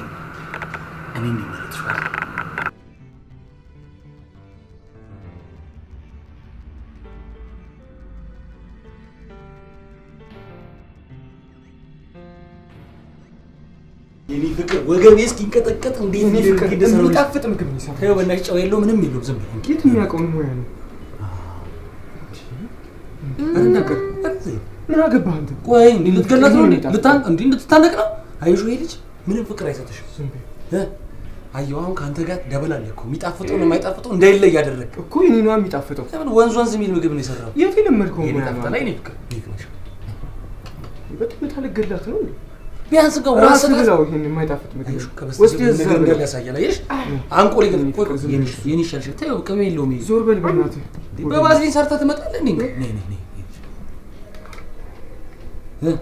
እኔ እንደምልትሻል የኔ ፍቅር ወገቤ እስኪንቀጠቀጥ እንዴት የኔ ፍቅር የሚጣፍጥ ምግብ ነው ይሰራል። ተይው በእናትሽ ጨው የለው ምንም የለው ዝም ብሎ ጌት የሚያውቀው ሙያ ነው። ነገር ምን አገባህ አንተ? ቆይ እንዴ ልትገላት ነው እንዴ? ልትታነቅ ነው? አይሹ ይሄ ልጅ ምንም ፍቅር አይሰጥሽም። ዝም በይ አየሁ አሁን ካንተ ጋር ደበላለህ እኮ የሚጣፍጠው ነው የማይጣፍጠው እንዳይለይ ያደረክ እኮ የኔ ነው የሚጣፍጠው። ለምን ወንዝ የሚል ምግብ ነው የሰራው? የት የለመድከው ሙያ ነው? ታፍታ ላይ ነው ፍቅር ይክነሽ በጣም ታለገላት ነው እንዴ? ቢያንስ ጋር ራስ ብለው ይሄን የማይጣፍጥ ምግብ ወስድ ነገር እንዳያሳያል አይሽ አንቆሪ ግን ቆይ የኔ ሻልሽ ተይው ቅቤ የለውም ይሄ ዞር በል በእናትህ በባዝሊን ሰርታ ትመጣለህ እንዴ ነይ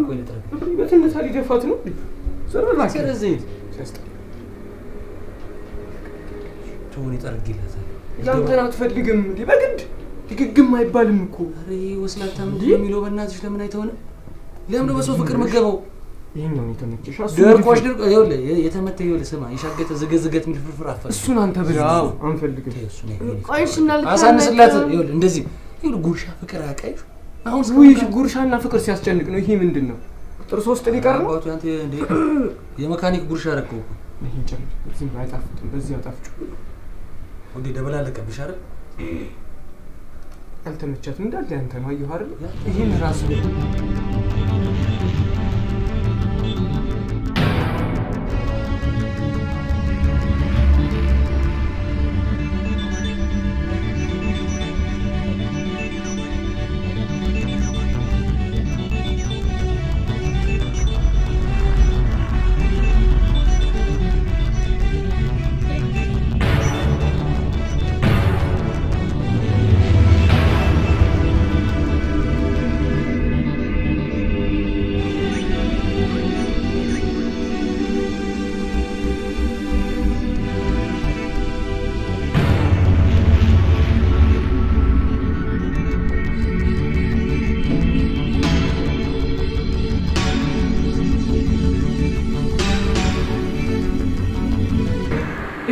ቆይ ልጥረግ በትንታ ሊደፋት ነው ዞር በል ስለዚህ ቶኒ ጠርግላታል ያንተን አትፈልግም እንዴ በግድ ትግግም አይባልም እኮ አሬ ወስላታ ምንድነው የሚለው በእናትሽ ለምን አይተውነ ለምን በሰው ፍቅር መገበው ይሄኛው ነው የተመቸሽ ደርቆሽ ይኸውልህ የተመተ ይኸውልህ ስማ የሻገተ ዝገዝገት የሚል ፍርፍር አፈር እሱን አንተ ብላው አንፈልግም ቆይሽና አሳንስላት ይኸውልህ እንደዚህ ይኸውልህ ጉርሻ ፍቅር አያውቃይሽ አሁን ወይ ጉርሻና ፍቅር ሲያስጨንቅ ነው ይሄ ምንድነው ጥርስ ውስጥ ሊቀር ነው አባቱ አንተ እንዴ የመካኒክ ጉርሻ አረከው ይሄ ጨምር እዚህ አይጣፍጥም በዚህ አጣፍጩ ወዴ ደበላለቀብሽ አይደል አልተመቻትም እንዳለ አንተ ነው አየሁ አይደል ይሄን ራሱ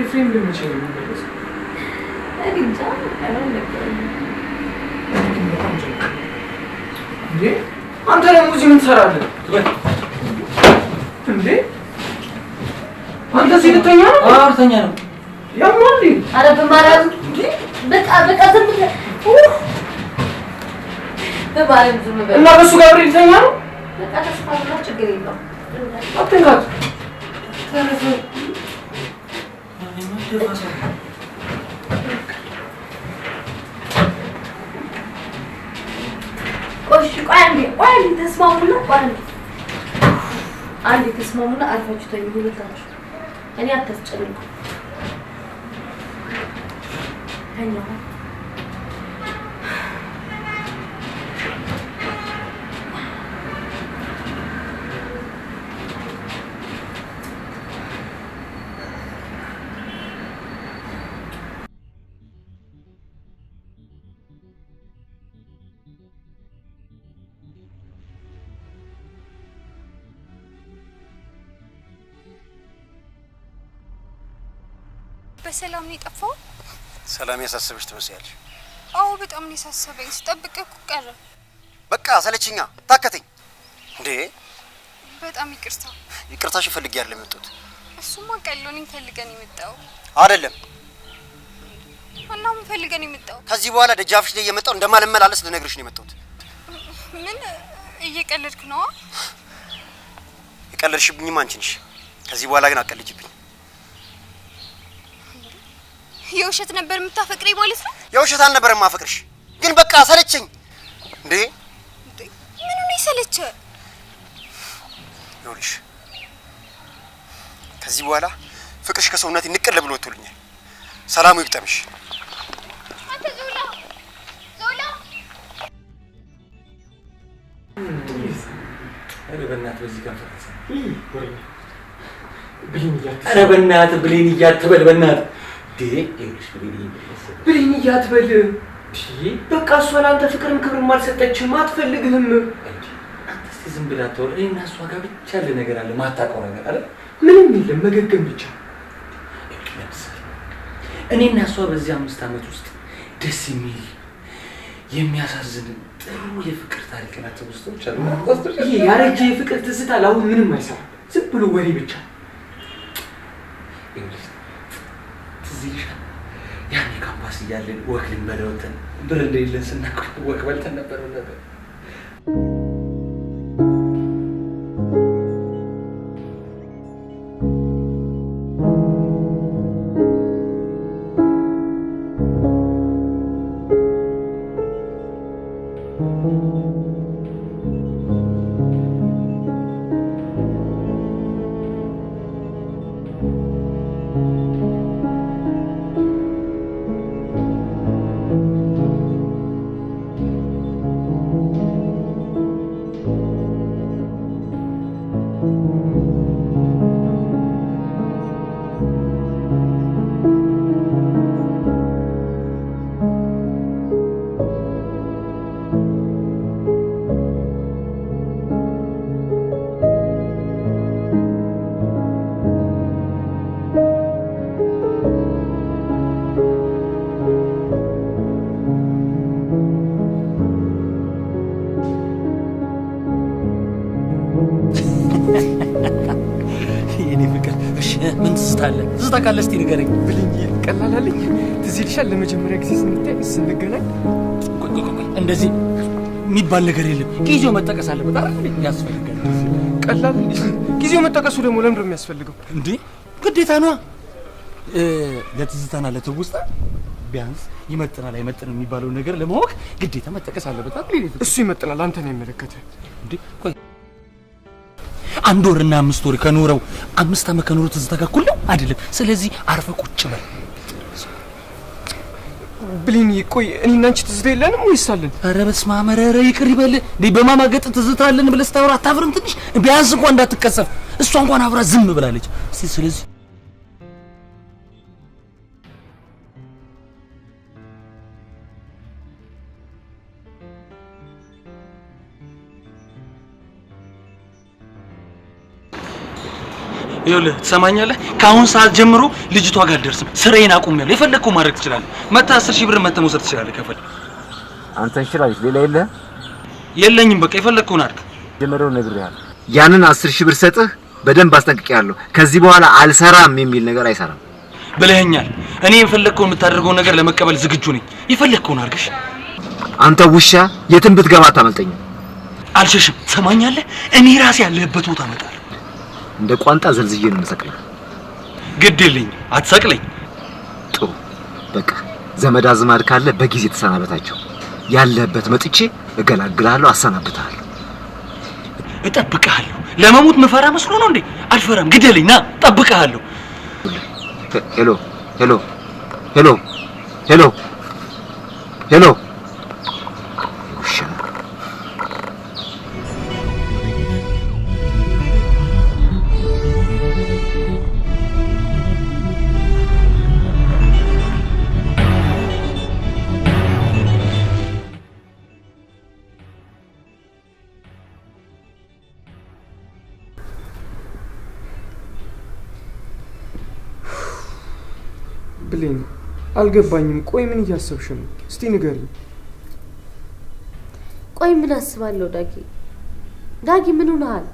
ኤፍሬም ለምንጭ ነው የሚመለሰው? እንጃ አላውቅም። እንዴ አንተ ደግሞ እዚህ ምን ትሰራለህ? እንዴ አንተ እዚህ ልተኛ ነው? አርተኛ ነው ያማል ኧረ በማርያም እንዴ በቃ ዝም ብለህ በማርያም ዝም ብለህ እና በሱ ጋር ልተኛ ነው? በቃ ተስፋ ብላ ችግር የለውም አትንካት ተረፈ ቆይ አንዴ ተስማሙና አንዴ ተስማሙና አልፋችሁ ተኙ ሁለታችሁ እኔ አታስጨንቁ ተኛው በሰላም ነው የጠፋው? ሰላም ያሳሰበሽ ትመስያለሽ? አዎ በጣም ነው ያሳሰበኝ። ስጠብቅህ እኮ ቀረ። በቃ ሰለችኛ ታከተኝ እንዴ። በጣም ይቅርታ። ይቅርታሽ ፈልጌ አይደለም የመጣሁት። እሱማ ቀሎኝ ፈልገን የመጣው አይደለም። እና ምን ፈልገን የመጣው? ከዚህ በኋላ ደጃፍሽ ላይ እየመጣሁ እንደማልመላለስ ልነግርሽ ነው የመጣሁት። ምን እየቀለድክ ነው? የቀለድሽብኝም አንቺ ነሽ። ከዚህ በኋላ ግን አቀልጅብኝ። የውሸት ነበር የምታፈቅረኝ ማለት ነው? የውሸት አልነበረም ማፈቅርሽ፣ ግን በቃ ሰለቸኝ እንዴ። ምን ነው ይሰለቸ? ይኸውልሽ ከዚህ በኋላ ፍቅርሽ ከሰውነቴ ንቅል ብሎ ወጥቶልኛል። ሰላሙ ይግጠምሽ። አንተ ዞላ አረ በእናትህ በዚህ ጋር ፈረሰ አረ በእናትህ ብሌን እያትበል በእናትህ ዴ ይኸውልሽ ብሌን እያትበል በቃ እሷ ለአንተ ፍቅርም ክብርም አልሰጠችም፣ አትፈልግህም። አንተ እስቲ ዝም ብለህ አትወር። እኔና እሷ ጋር ብቻ ያለ ነገር አለ፣ ማታውቀው ነገር አለ። ምንም የለም፣ መገገም ብቻ። ለምሳሌ እኔና እሷ በዚህ 5 ዓመት ውስጥ ደስ የሚል የሚያሳዝን ጥሩ የፍቅር ታሪክና ትውስቶች አሉ። ይሄ ያረጀ የፍቅር ትዝታ አሁን ምንም አይሰራም፣ ዝም ብሎ ወሬ ብቻ። ትዝ ይልሻል ያኔ ካምፓስ እያለን ወክ ልንበላ ወተን ብር እንደሌለን ስናውቅ ወክ በልተን ነበር። የኔ ፍቅር እሺ ምን ትዝታለ? ትዝታ ካለ እስቲ ንገረኝ። ብልኝ ቀላላለኝ። ትዝ ይልሻል ለመጀመሪያ ጊዜ ስንገናኝ? ቆይ እንደዚህ የሚባል ነገር የለም። ጊዜው መጠቀስ አለበት አይደል? ያስፈልጋል። ቀላል ጊዜው መጠቀሱ ደግሞ ለምን ነው የሚያስፈልገው እንዴ? ግዴታ ነው። ለትዝታና ለትውስታ ቢያንስ ይመጥናል አይመጥንም የሚባለው ነገር ለማወቅ ግዴታ መጠቀስ አለበት አይደል? እሱ ይመጥናል፣ አንተ ነው የሚመለከተው እንዴ? ቆይ 1 ወርና 5 ወር ከኖረው 5 ዓመት ከኖረው ትዝታ ጋር እኩል ነው አይደለም? ስለዚህ አርፈ ቁጭ በል። ብሊኒ ቆይ እኔና አንቺ ትዝታ የለንም ወይስ አለን? ኧረ በስመ አብ ኧረ ይቅር ይበል። በማማገጥ ትዝታ አለን ብለህ ስታወራ አታፍርም? ትንሽ ቢያንስ እንኳን እንዳትቀሰፍ። እሷ እንኳን አብራ ዝም ብላለች። ስለዚህ ይኸውልህ ትሰማኛለህ? ከአሁን ሰዓት ጀምሮ ልጅቷ ጋር አልደርስም። ስራዬን አቁሜያለሁ። የፈለግከው ማድረግ ትችላለህ። መታ 10,000 ብር መተህ መውሰድ ትችላለህ። ከፈለግ አንተ እንሽላለሽ። ሌላ የለህም? የለኝም። በቃ የፈለግከውን አድርግ። ጀመረው ነግሬሃለሁ። ያንን 10,000 ብር ሰጥህ በደንብ አስጠንቅቄያለሁ። ከዚህ በኋላ አልሰራም የሚል ነገር አይሰራም ብለኸኛል። እኔ የፈለግከውን የምታደርገውን ነገር ለመቀበል ዝግጁ ነኝ። የፈለግከውን አድርግሽ። አንተ ውሻ የትም ብትገባ አታመልጠኝም። አልሸሽም። ትሰማኛለህ? እኔ ራሴ ያለህበት ቦታ እመጣለሁ። እንደ ቋንጣ ዘልዝዬ ነው የምሰቅልህ። ግድ የለኝም፣ አትሰቅለኝ። ጥሩ በቃ ዘመድ አዝማድ ካለ በጊዜ ተሰናበታቸው። ያለህበት መጥቼ እገላግልሃለሁ፣ አሰናብትሃለሁ። እጠብቅሃለሁ። ለመሞት መፈራ መስሎ ነው እንዴ? አልፈራም። ግድ የለኝ፣ ና እጠብቅሃለሁ። ሄሎ ሄሎ ሄሎ ሄሎ ሄሎ ውሻ ብሌን አልገባኝም። ቆይ ምን እያሰብሽ ነው? እስቲ ንገሪኝ። ቆይ ምን አስባለሁ? ዳጊ ምን ሆነሃል?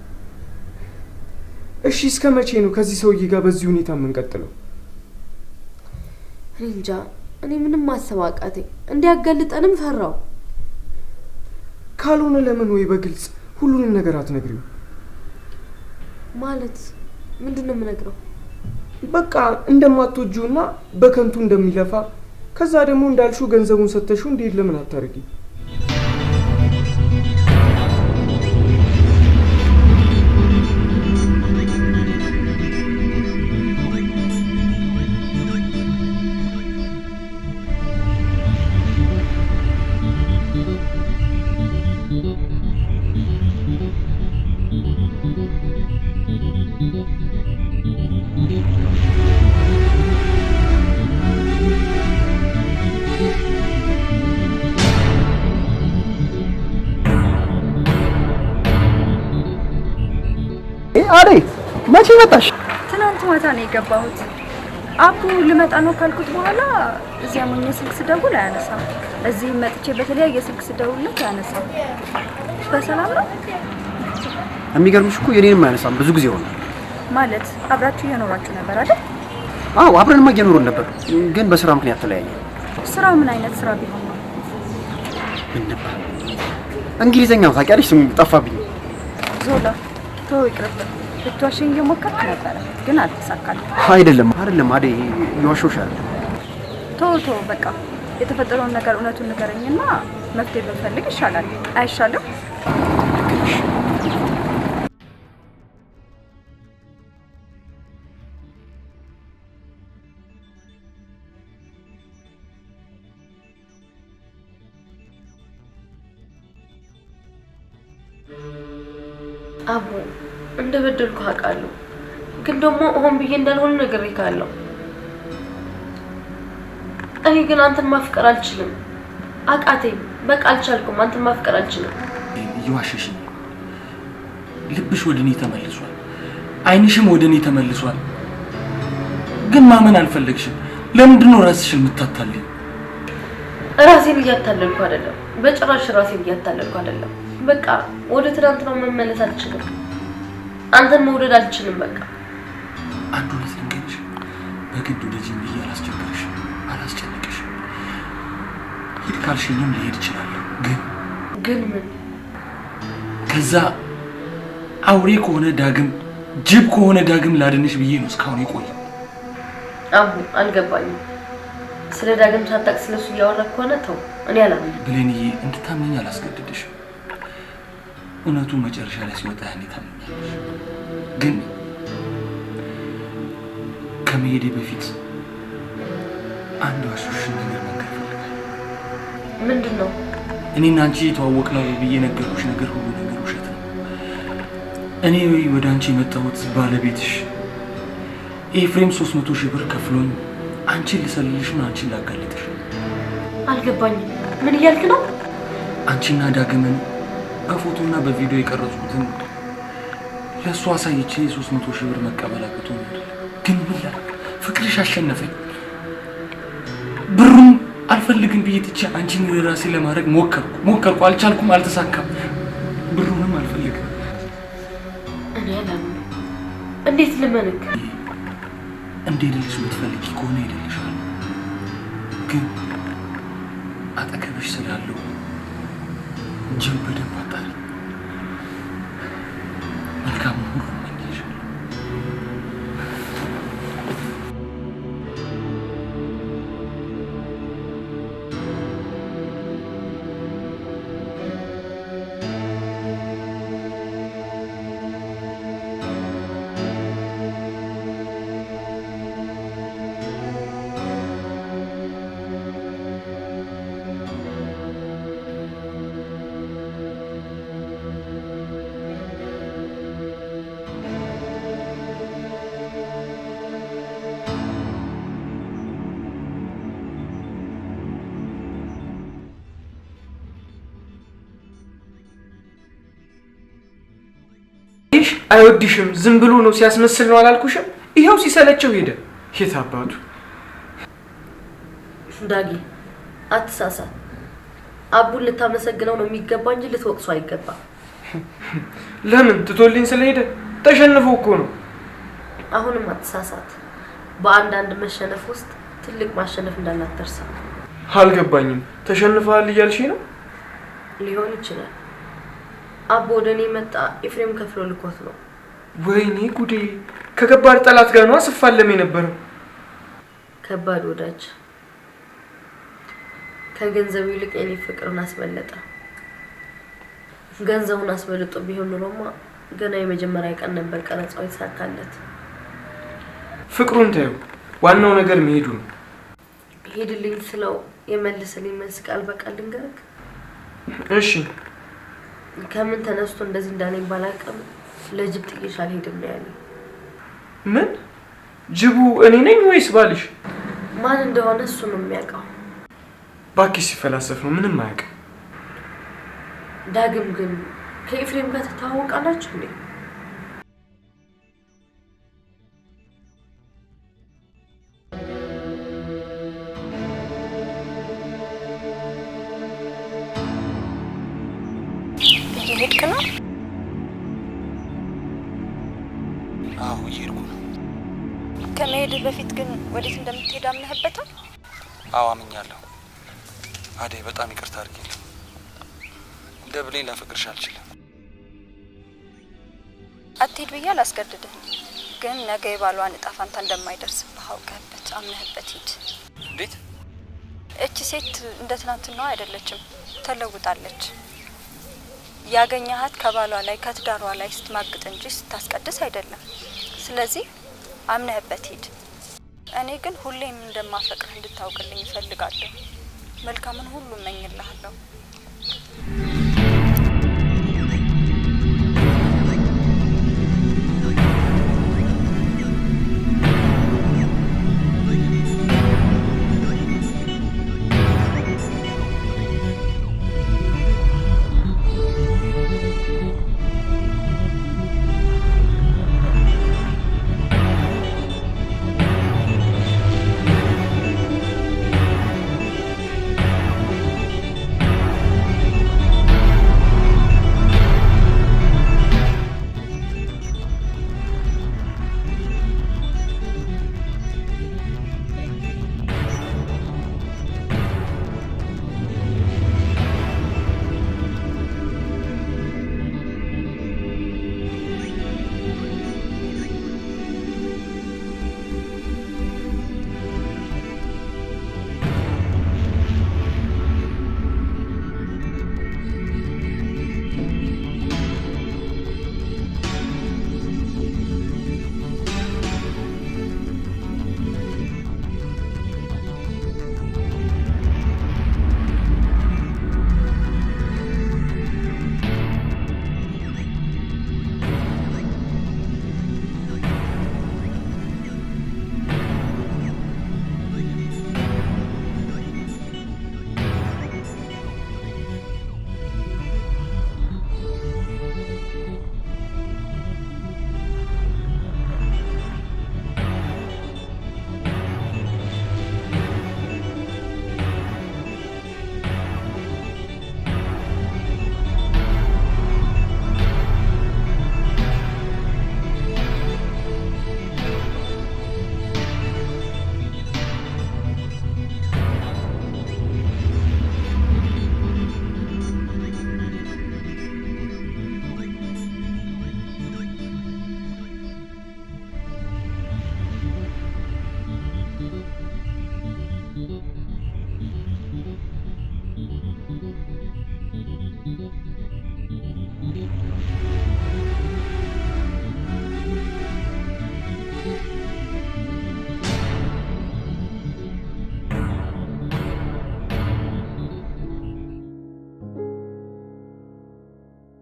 እሺ እስከ መቼ ነው ከዚህ ሰውዬ ጋር በዚህ ሁኔታ የምንቀጥለው? እኔ እንጃ። እኔ ምንም ማሰብ አቃተኝ። እንዲያጋልጠንም ፈራው። ካልሆነ ለምን ወይ በግልጽ ሁሉንም ነገር አትነግሪው? ማለት ምንድነው የምነግረው? በቃ እንደማትወጂውና በከንቱ እንደሚለፋ ከዛ ደግሞ እንዳልሽው ገንዘቡን ሰተሽው እንዴት ለምን አታርጊ? አደይ መቼ መጣሽ? ትናንት ማታ ነው የገባሁት። አቡ ልመጣ ነው ካልኩት በኋላ እዚያ ሞኝ ስልክ ስደውል አያነሳም። እዚህ መጥቼ በተለያየ ስልክ ስደውልለት አያነሳም። በሰላም ነው? የሚገርምሽ እኮ የኔንም አያነሳም። ብዙ ጊዜ ሆነ። ማለት አብራችሁ እየኖራችሁ ነበር አይደል? አዎ አብረንማ እየኖርን ነበር፣ ግን በስራ ምክንያት ተለያየ። ስራው ምን አይነት ስራ ቢሆን ነው? ምን ነበር? እንግሊዘኛው ታውቂያለሽ? ስሙ ጠፋብኝ። ዞላ ተው ይቅርብ። ልትዋሸኝ እየሞከርክ ነበረ ግን አልተሳካልም። አይደለም አደይ ይዋሾሻል። ተው በቃ የተፈጠረውን ነገር እውነቱን ንገረኝና መፍትሄ ብንፈልግ ይሻላል። አይሻልም? አቡ እንደበደልኩ አውቃለሁ፣ ግን ደግሞ ሆን ብዬ እንዳልሆነ ነግሬሃለሁ። እኔ ግን አንተን ማፍቀር አልችልም። አቃተኝ፣ በቃ አልቻልኩም። አንተን ማፍቀር አልችልም። እየዋሸሽኝ፣ ልብሽ ወደ እኔ ተመልሷል፣ አይንሽም ወደ እኔ ተመልሷል። ግን ማመን አልፈለግሽም። ለምንድን ነው ራስሽን የምታታልኝ? ራሴን እያታለልኩ አይደለም፣ በጭራሽ ራሴን እያታለልኩ አይደለም። በቃ ወደ ትናንትናው መመለስ አልችልም። አንተን መውደድ አልችልም። በቃ አንዱ ልንገርሽ፣ በግድ ወደዚህ ብዬ አላስጨነቅሽ። ሂድ ካልሽኝም ልሄድ እችላለሁ። ግን ምን? ከዛ አውሬ ከሆነ ዳግም ጅብ ከሆነ ዳግም ላድንሽ ብዬ ነው እስካሁን የቆየው። አቡ አልገባኝም። ስለ ዳግም ሳታውቅ ስለሱ እያወራህ ከሆነ ተው፣ እኔ አላምንም። ብሌንዬ እንድታምኚኝ አላስገድድሽም። እውነቱ መጨረሻ ላይ ሲወጣ ያኔ ታምኛለሽ። ግን ከመሄዴ በፊት አንድ ዋሽሽን ነገር መንገር ፈልጋለሁ። ምንድን ነው? እኔና አንቺ የተዋወቅነው ብዬ ነገርኩሽ ነገር ሁሉ ነገር ውሸት ነው። እኔ ወደ አንቺ የመጣሁት ባለቤትሽ ኤፍሬም 300 ሺህ ብር ከፍሎኝ አንቺን ልሰልልሽ ነው፣ አንቺን ላጋለጥሽ። አልገባኝም። ምን እያልክ ነው? አንቺና ዳግምን በፎቶና በቪዲዮ የቀረጽኩትን ለእሱ አሳይቼ 300 ሺህ ብር መቀበል አቅቶኝ ግን ምን ላድርግ? ፍቅርሽ አሸነፈኝ። ብሩን አልፈልግም ብዬ ትቼ አንቺን ራሴ ለማድረግ ሞከርኩ፣ አልቻልኩም፣ አልተሳካም። ብሩንም አልፈልግም። እኔ አላምንም። እንዴት ልመንክ? እንድሄድልሽ የምትፈልጊ ከሆነ እሄድልሻለሁ፣ ግን አጠገብሽ ስላለው ጅብ በደንብ አጣሪ። መልካም ሁሉ እመኝልሻለሁ። አይወድሽም፣ ዝም ብሎ ነው ሲያስመስል ነው አላልኩሽም? ይሄው ሲሰለቸው ሄደ። የት አባቱ ዳጊ አትሳሳት። አቡን ልታመሰግነው ነው የሚገባ እንጂ ልትወቅሱ አይገባ። ለምን ትቶልኝ ስለሄደ? ተሸንፎ እኮ ነው። አሁንም አትሳሳት። በአንዳንድ መሸነፍ ውስጥ ትልቅ ማሸነፍ እንዳላተርሳ። አልገባኝም። ተሸንፈሃል እያልሽኝ ነው? ሊሆን ይችላል። አቡ ወደ እኔ መጣ፣ ኤፍሬም ከፍሎ ልኮት ነው። ወይኔ ጉዴ! ከከባድ ጠላት ጋር ነው አስፋለም የነበረው። ከባድ ወዳጅ ከገንዘቡ ይልቅ የኔ ፍቅርን አስበለጠ። ገንዘቡን አስበልጦ ቢሆን ኖሮማ ገና የመጀመሪያ ቀን ነበር ቀረጻው የተሳካለት። ፍቅሩን ተይው፣ ዋናው ነገር መሄዱ ነው። ሄድልኝ ስለው የመልስልኝ መልስ ቃል በቃል ልንገርክ። እሺ። ከምን ተነስቶ እንደዚህ እንዳለኝ ባላውቅም ለጅብ ጥዬሽ አልሄድም ነው ያለኝ። ምን? ጅቡ እኔ ነኝ ወይስ ባልሽ? ማን እንደሆነ እሱ ነው የሚያውቀው። ባክሽ ሲፈላሰፍ ነው፣ ምንም አያውቅም። ዳግም ግን ከኤፍሬም ጋር ተተዋወቃላችሁ እንዴ? እየሄድክ ነው? አዎ እየሄድኩ ነው። ከመሄድህ በፊት ግን ወዴት እንደምትሄድ አምነህበታል? አዎ አምኛለሁ። አደይ በጣም ይቅርታ አድርጊልኝ። እንደ ብሌን ላፈቅርሽ አልችልም። አትሄድ ብዬ አላስገድድህም፣ ግን ነገ የባሏን እጣ ፋንታ እንደማይደርስብህ አውቀህበት አምነህበት ሂድ። እንዴት? እቺ ሴት እንደ ትናንትናዋ አይደለችም፣ ተለውጣለች። ያገኘሃት ከባሏ ላይ ከትዳሯ ላይ ስትማግጥ እንጂ ስታስቀድስ አይደለም። ስለዚህ አምነህበት ሂድ። እኔ ግን ሁሌም እንደማፈቅርህ እንድታውቅልኝ እፈልጋለሁ። መልካምን ሁሉ እመኝልሃለሁ።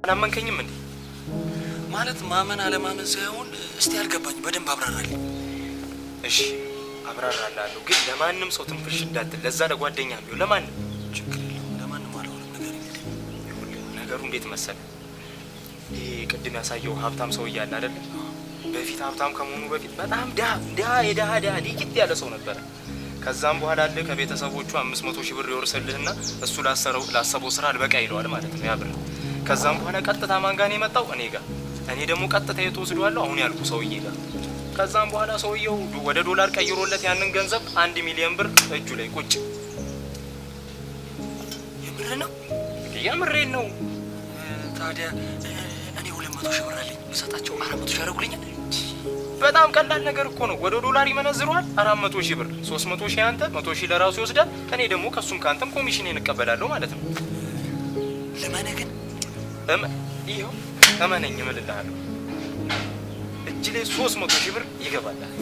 አላመንከኝም እንዴ? ማለት ማመን አለማመን ሳይሆን እስቲ አልገባኝ፣ በደንብ አብራራልኝ። እሺ አብራራላለሁ፣ ግን ለማንም ሰው ትንፍሽ እንዳትል። ለዛ ለጓደኛም ቢሆን ለማንም ችግር የለውም። ለማንም አልሆነም ነገር ይልኝ። ነገሩ እንዴት መሰለ? ይሄ ቅድም ያሳየው ሀብታም ሰው እያለ አይደል? በፊት ሀብታም ከመሆኑ በፊት በጣም የድሃ ሊቂጥ ያለ ሰው ነበረ። ከዛም በኋላ አለ ከቤተሰቦቹ 500 ሺህ ብር ይወርስልህና እሱ ላሰበው ስራ አልበቃ ይለዋል ማለት ነው ያ ብር። ከዛም በኋላ ቀጥታ ማን ጋር ነው የመጣው? እኔ ጋር። እኔ ደግሞ ቀጥታ የተወስዷለሁ አሁን ያልኩ ሰውዬ ጋር። ከዛም በኋላ ሰውዬው ወደ ዶላር ቀይሮለት ያንን ገንዘብ 1 ሚሊዮን ብር እጁ ላይ ቁጭ። የምር ነው? የምሬን ነው። ታዲያ እኔ 200 ሺህ ብር አለኝ፣ እሰጣቸው 400 ሺህ ያደርጉልኛል? በጣም ቀላል ነገር እኮ ነው። ወደ ዶላር ይመነዝሯል። 400 ሺህ ብር 300 ሺህ አንተ 100 ሺህ ለራሱ ይወስዳል። እኔ ደግሞ ከሱም ካንተም ኮሚሽን እንቀበላለሁ ማለት ነው። ለማን ግን ይኸው እመነኝ እምልልሃለሁ፣ እጅ ላይ 300 ሺህ ብር ይገባላል።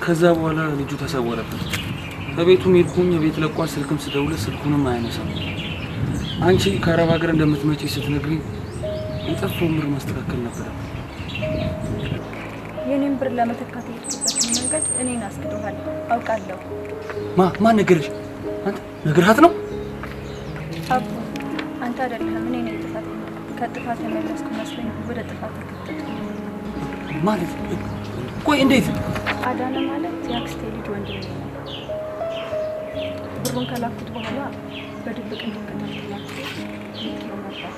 ከዛ በኋላ ልጁ ተሰወረበት። በቤቱም ሄድኩኝ፣ ቤት ለቋል። ስልክም ስደውል ስልኩንም አያነሳም። አንቺ ከአረብ ሀገር እንደምትመጪ ስትነግሪኝ የጠፋውን ብር ማስተካከል ነበር። የኔን ብር ለመተካት የሄድኩበትን መንገድ እኔን አስክዶሃል አውቃለሁ። ማን ነገርሽ? አንተ ነግረሃት ነው? አቡ አንተ አይደለህም፣ እኔ ነኝ ጥፋት። ከጥፋት የመለስኩ መስሎኝ ወደ ጥፋት ተከተልኩ። ማለት ቆይ እንዴት? አዳነ ማለት የአክስቴ ልጅ ወንድሜ ነው። ብሩን ከላኩት በኋላ በድብቅ እንድከታተላችሁ ይልከው ነበር።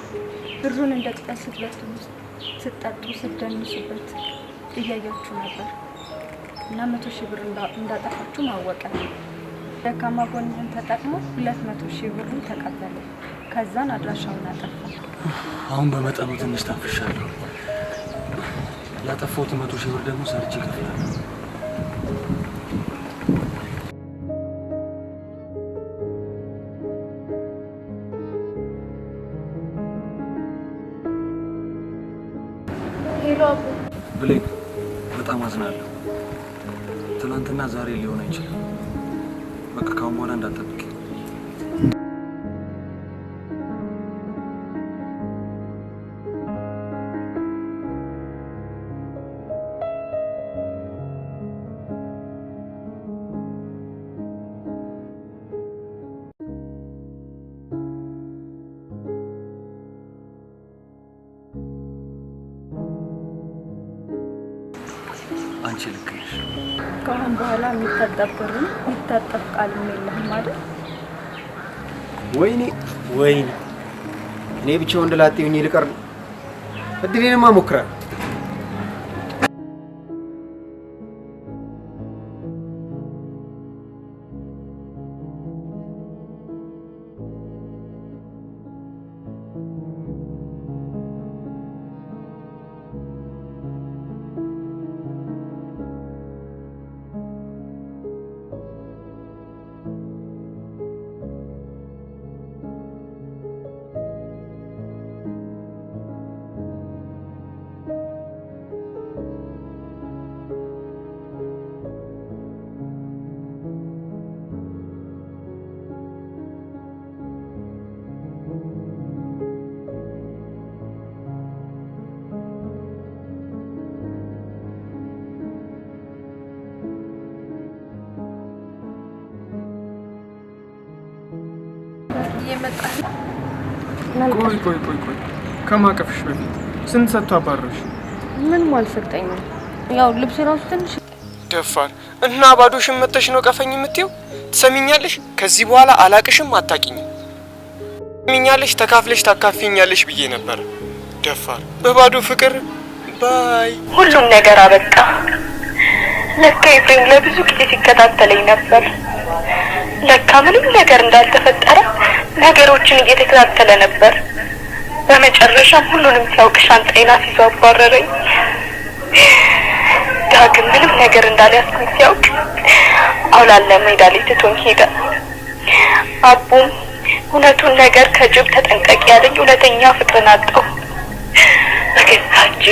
ብሩን እንደ ቅጠል ስትበትኑ ስትጠጡ ስትደንሱበት እያያችሁ ነበር እና 100,000 ብር እንዳጠፋችሁ ማወቀ። ደካማ ጎንን ተጠቅሞ 200,000 ብሩን ተቀበለ። ከዛን አድራሻውን አጠፋ። አሁን በመጠኑ ትንሽ ታፍሻለሁ። ያጠፋሁት 100,000 ብር ደግሞ ሰርቼ እከፍላለሁ። ሄሎ አቡ። ብሌን በጣም አዝናለሁ። ትናንትና ዛሬ ሊሆን አይችልም። በቃ ካሁን በኋላ እንዳትጠብቂ። አንቺ ልክ ነሽ። ከአሁን በኋላ የሚታጠብ ብርም የሚታጠብ ቃልም የለህም አይደል? ወይኔ ወይኔ፣ እኔ ብቻ ወንድ ላጤ ሆኜ ልቀር ነው። እድሌንማ ሞክራለሁ። ቆይ ከማቀፍሽ በፊት ስንት ሰጥቶ አባረሽ? ምንም አልሰጠኝም። ያው ልብስ ራሱ ትንሽ ደፋር እና ባዶሽን መተሽ ነው ቀፈኝ የምትይው? ትሰሚኛለሽ? ከዚህ በኋላ አላቅሽም፣ አታቂኝም። ትሰሚኛለሽ? ተካፍለሽ ታካፊኛለሽ ብዬ ነበር። ደፋር በባዶ ፍቅር ባይ። ሁሉም ነገር አበቃ። ለካ ኤፍሬም ለብዙ ጊዜ ሲከታተለኝ ነበር። ለካ ምንም ነገር እንዳልተፈጠረ ነገሮችን እየተከታተለ ነበር። በመጨረሻም ሁሉንም ሲያውቅ ሻንጣዬን አስይዞ አባረረኝ። ዳግም ምንም ነገር እንዳልያዝኩኝ ሲያውቅ አውላላ ሜዳ ላይ ትቶኝ ሄደ። አቡም እውነቱን ነገር ከጅብ ተጠንቀቂ ያለኝ እውነተኛ ፍቅርን አጣሁ በገዛ እጄ።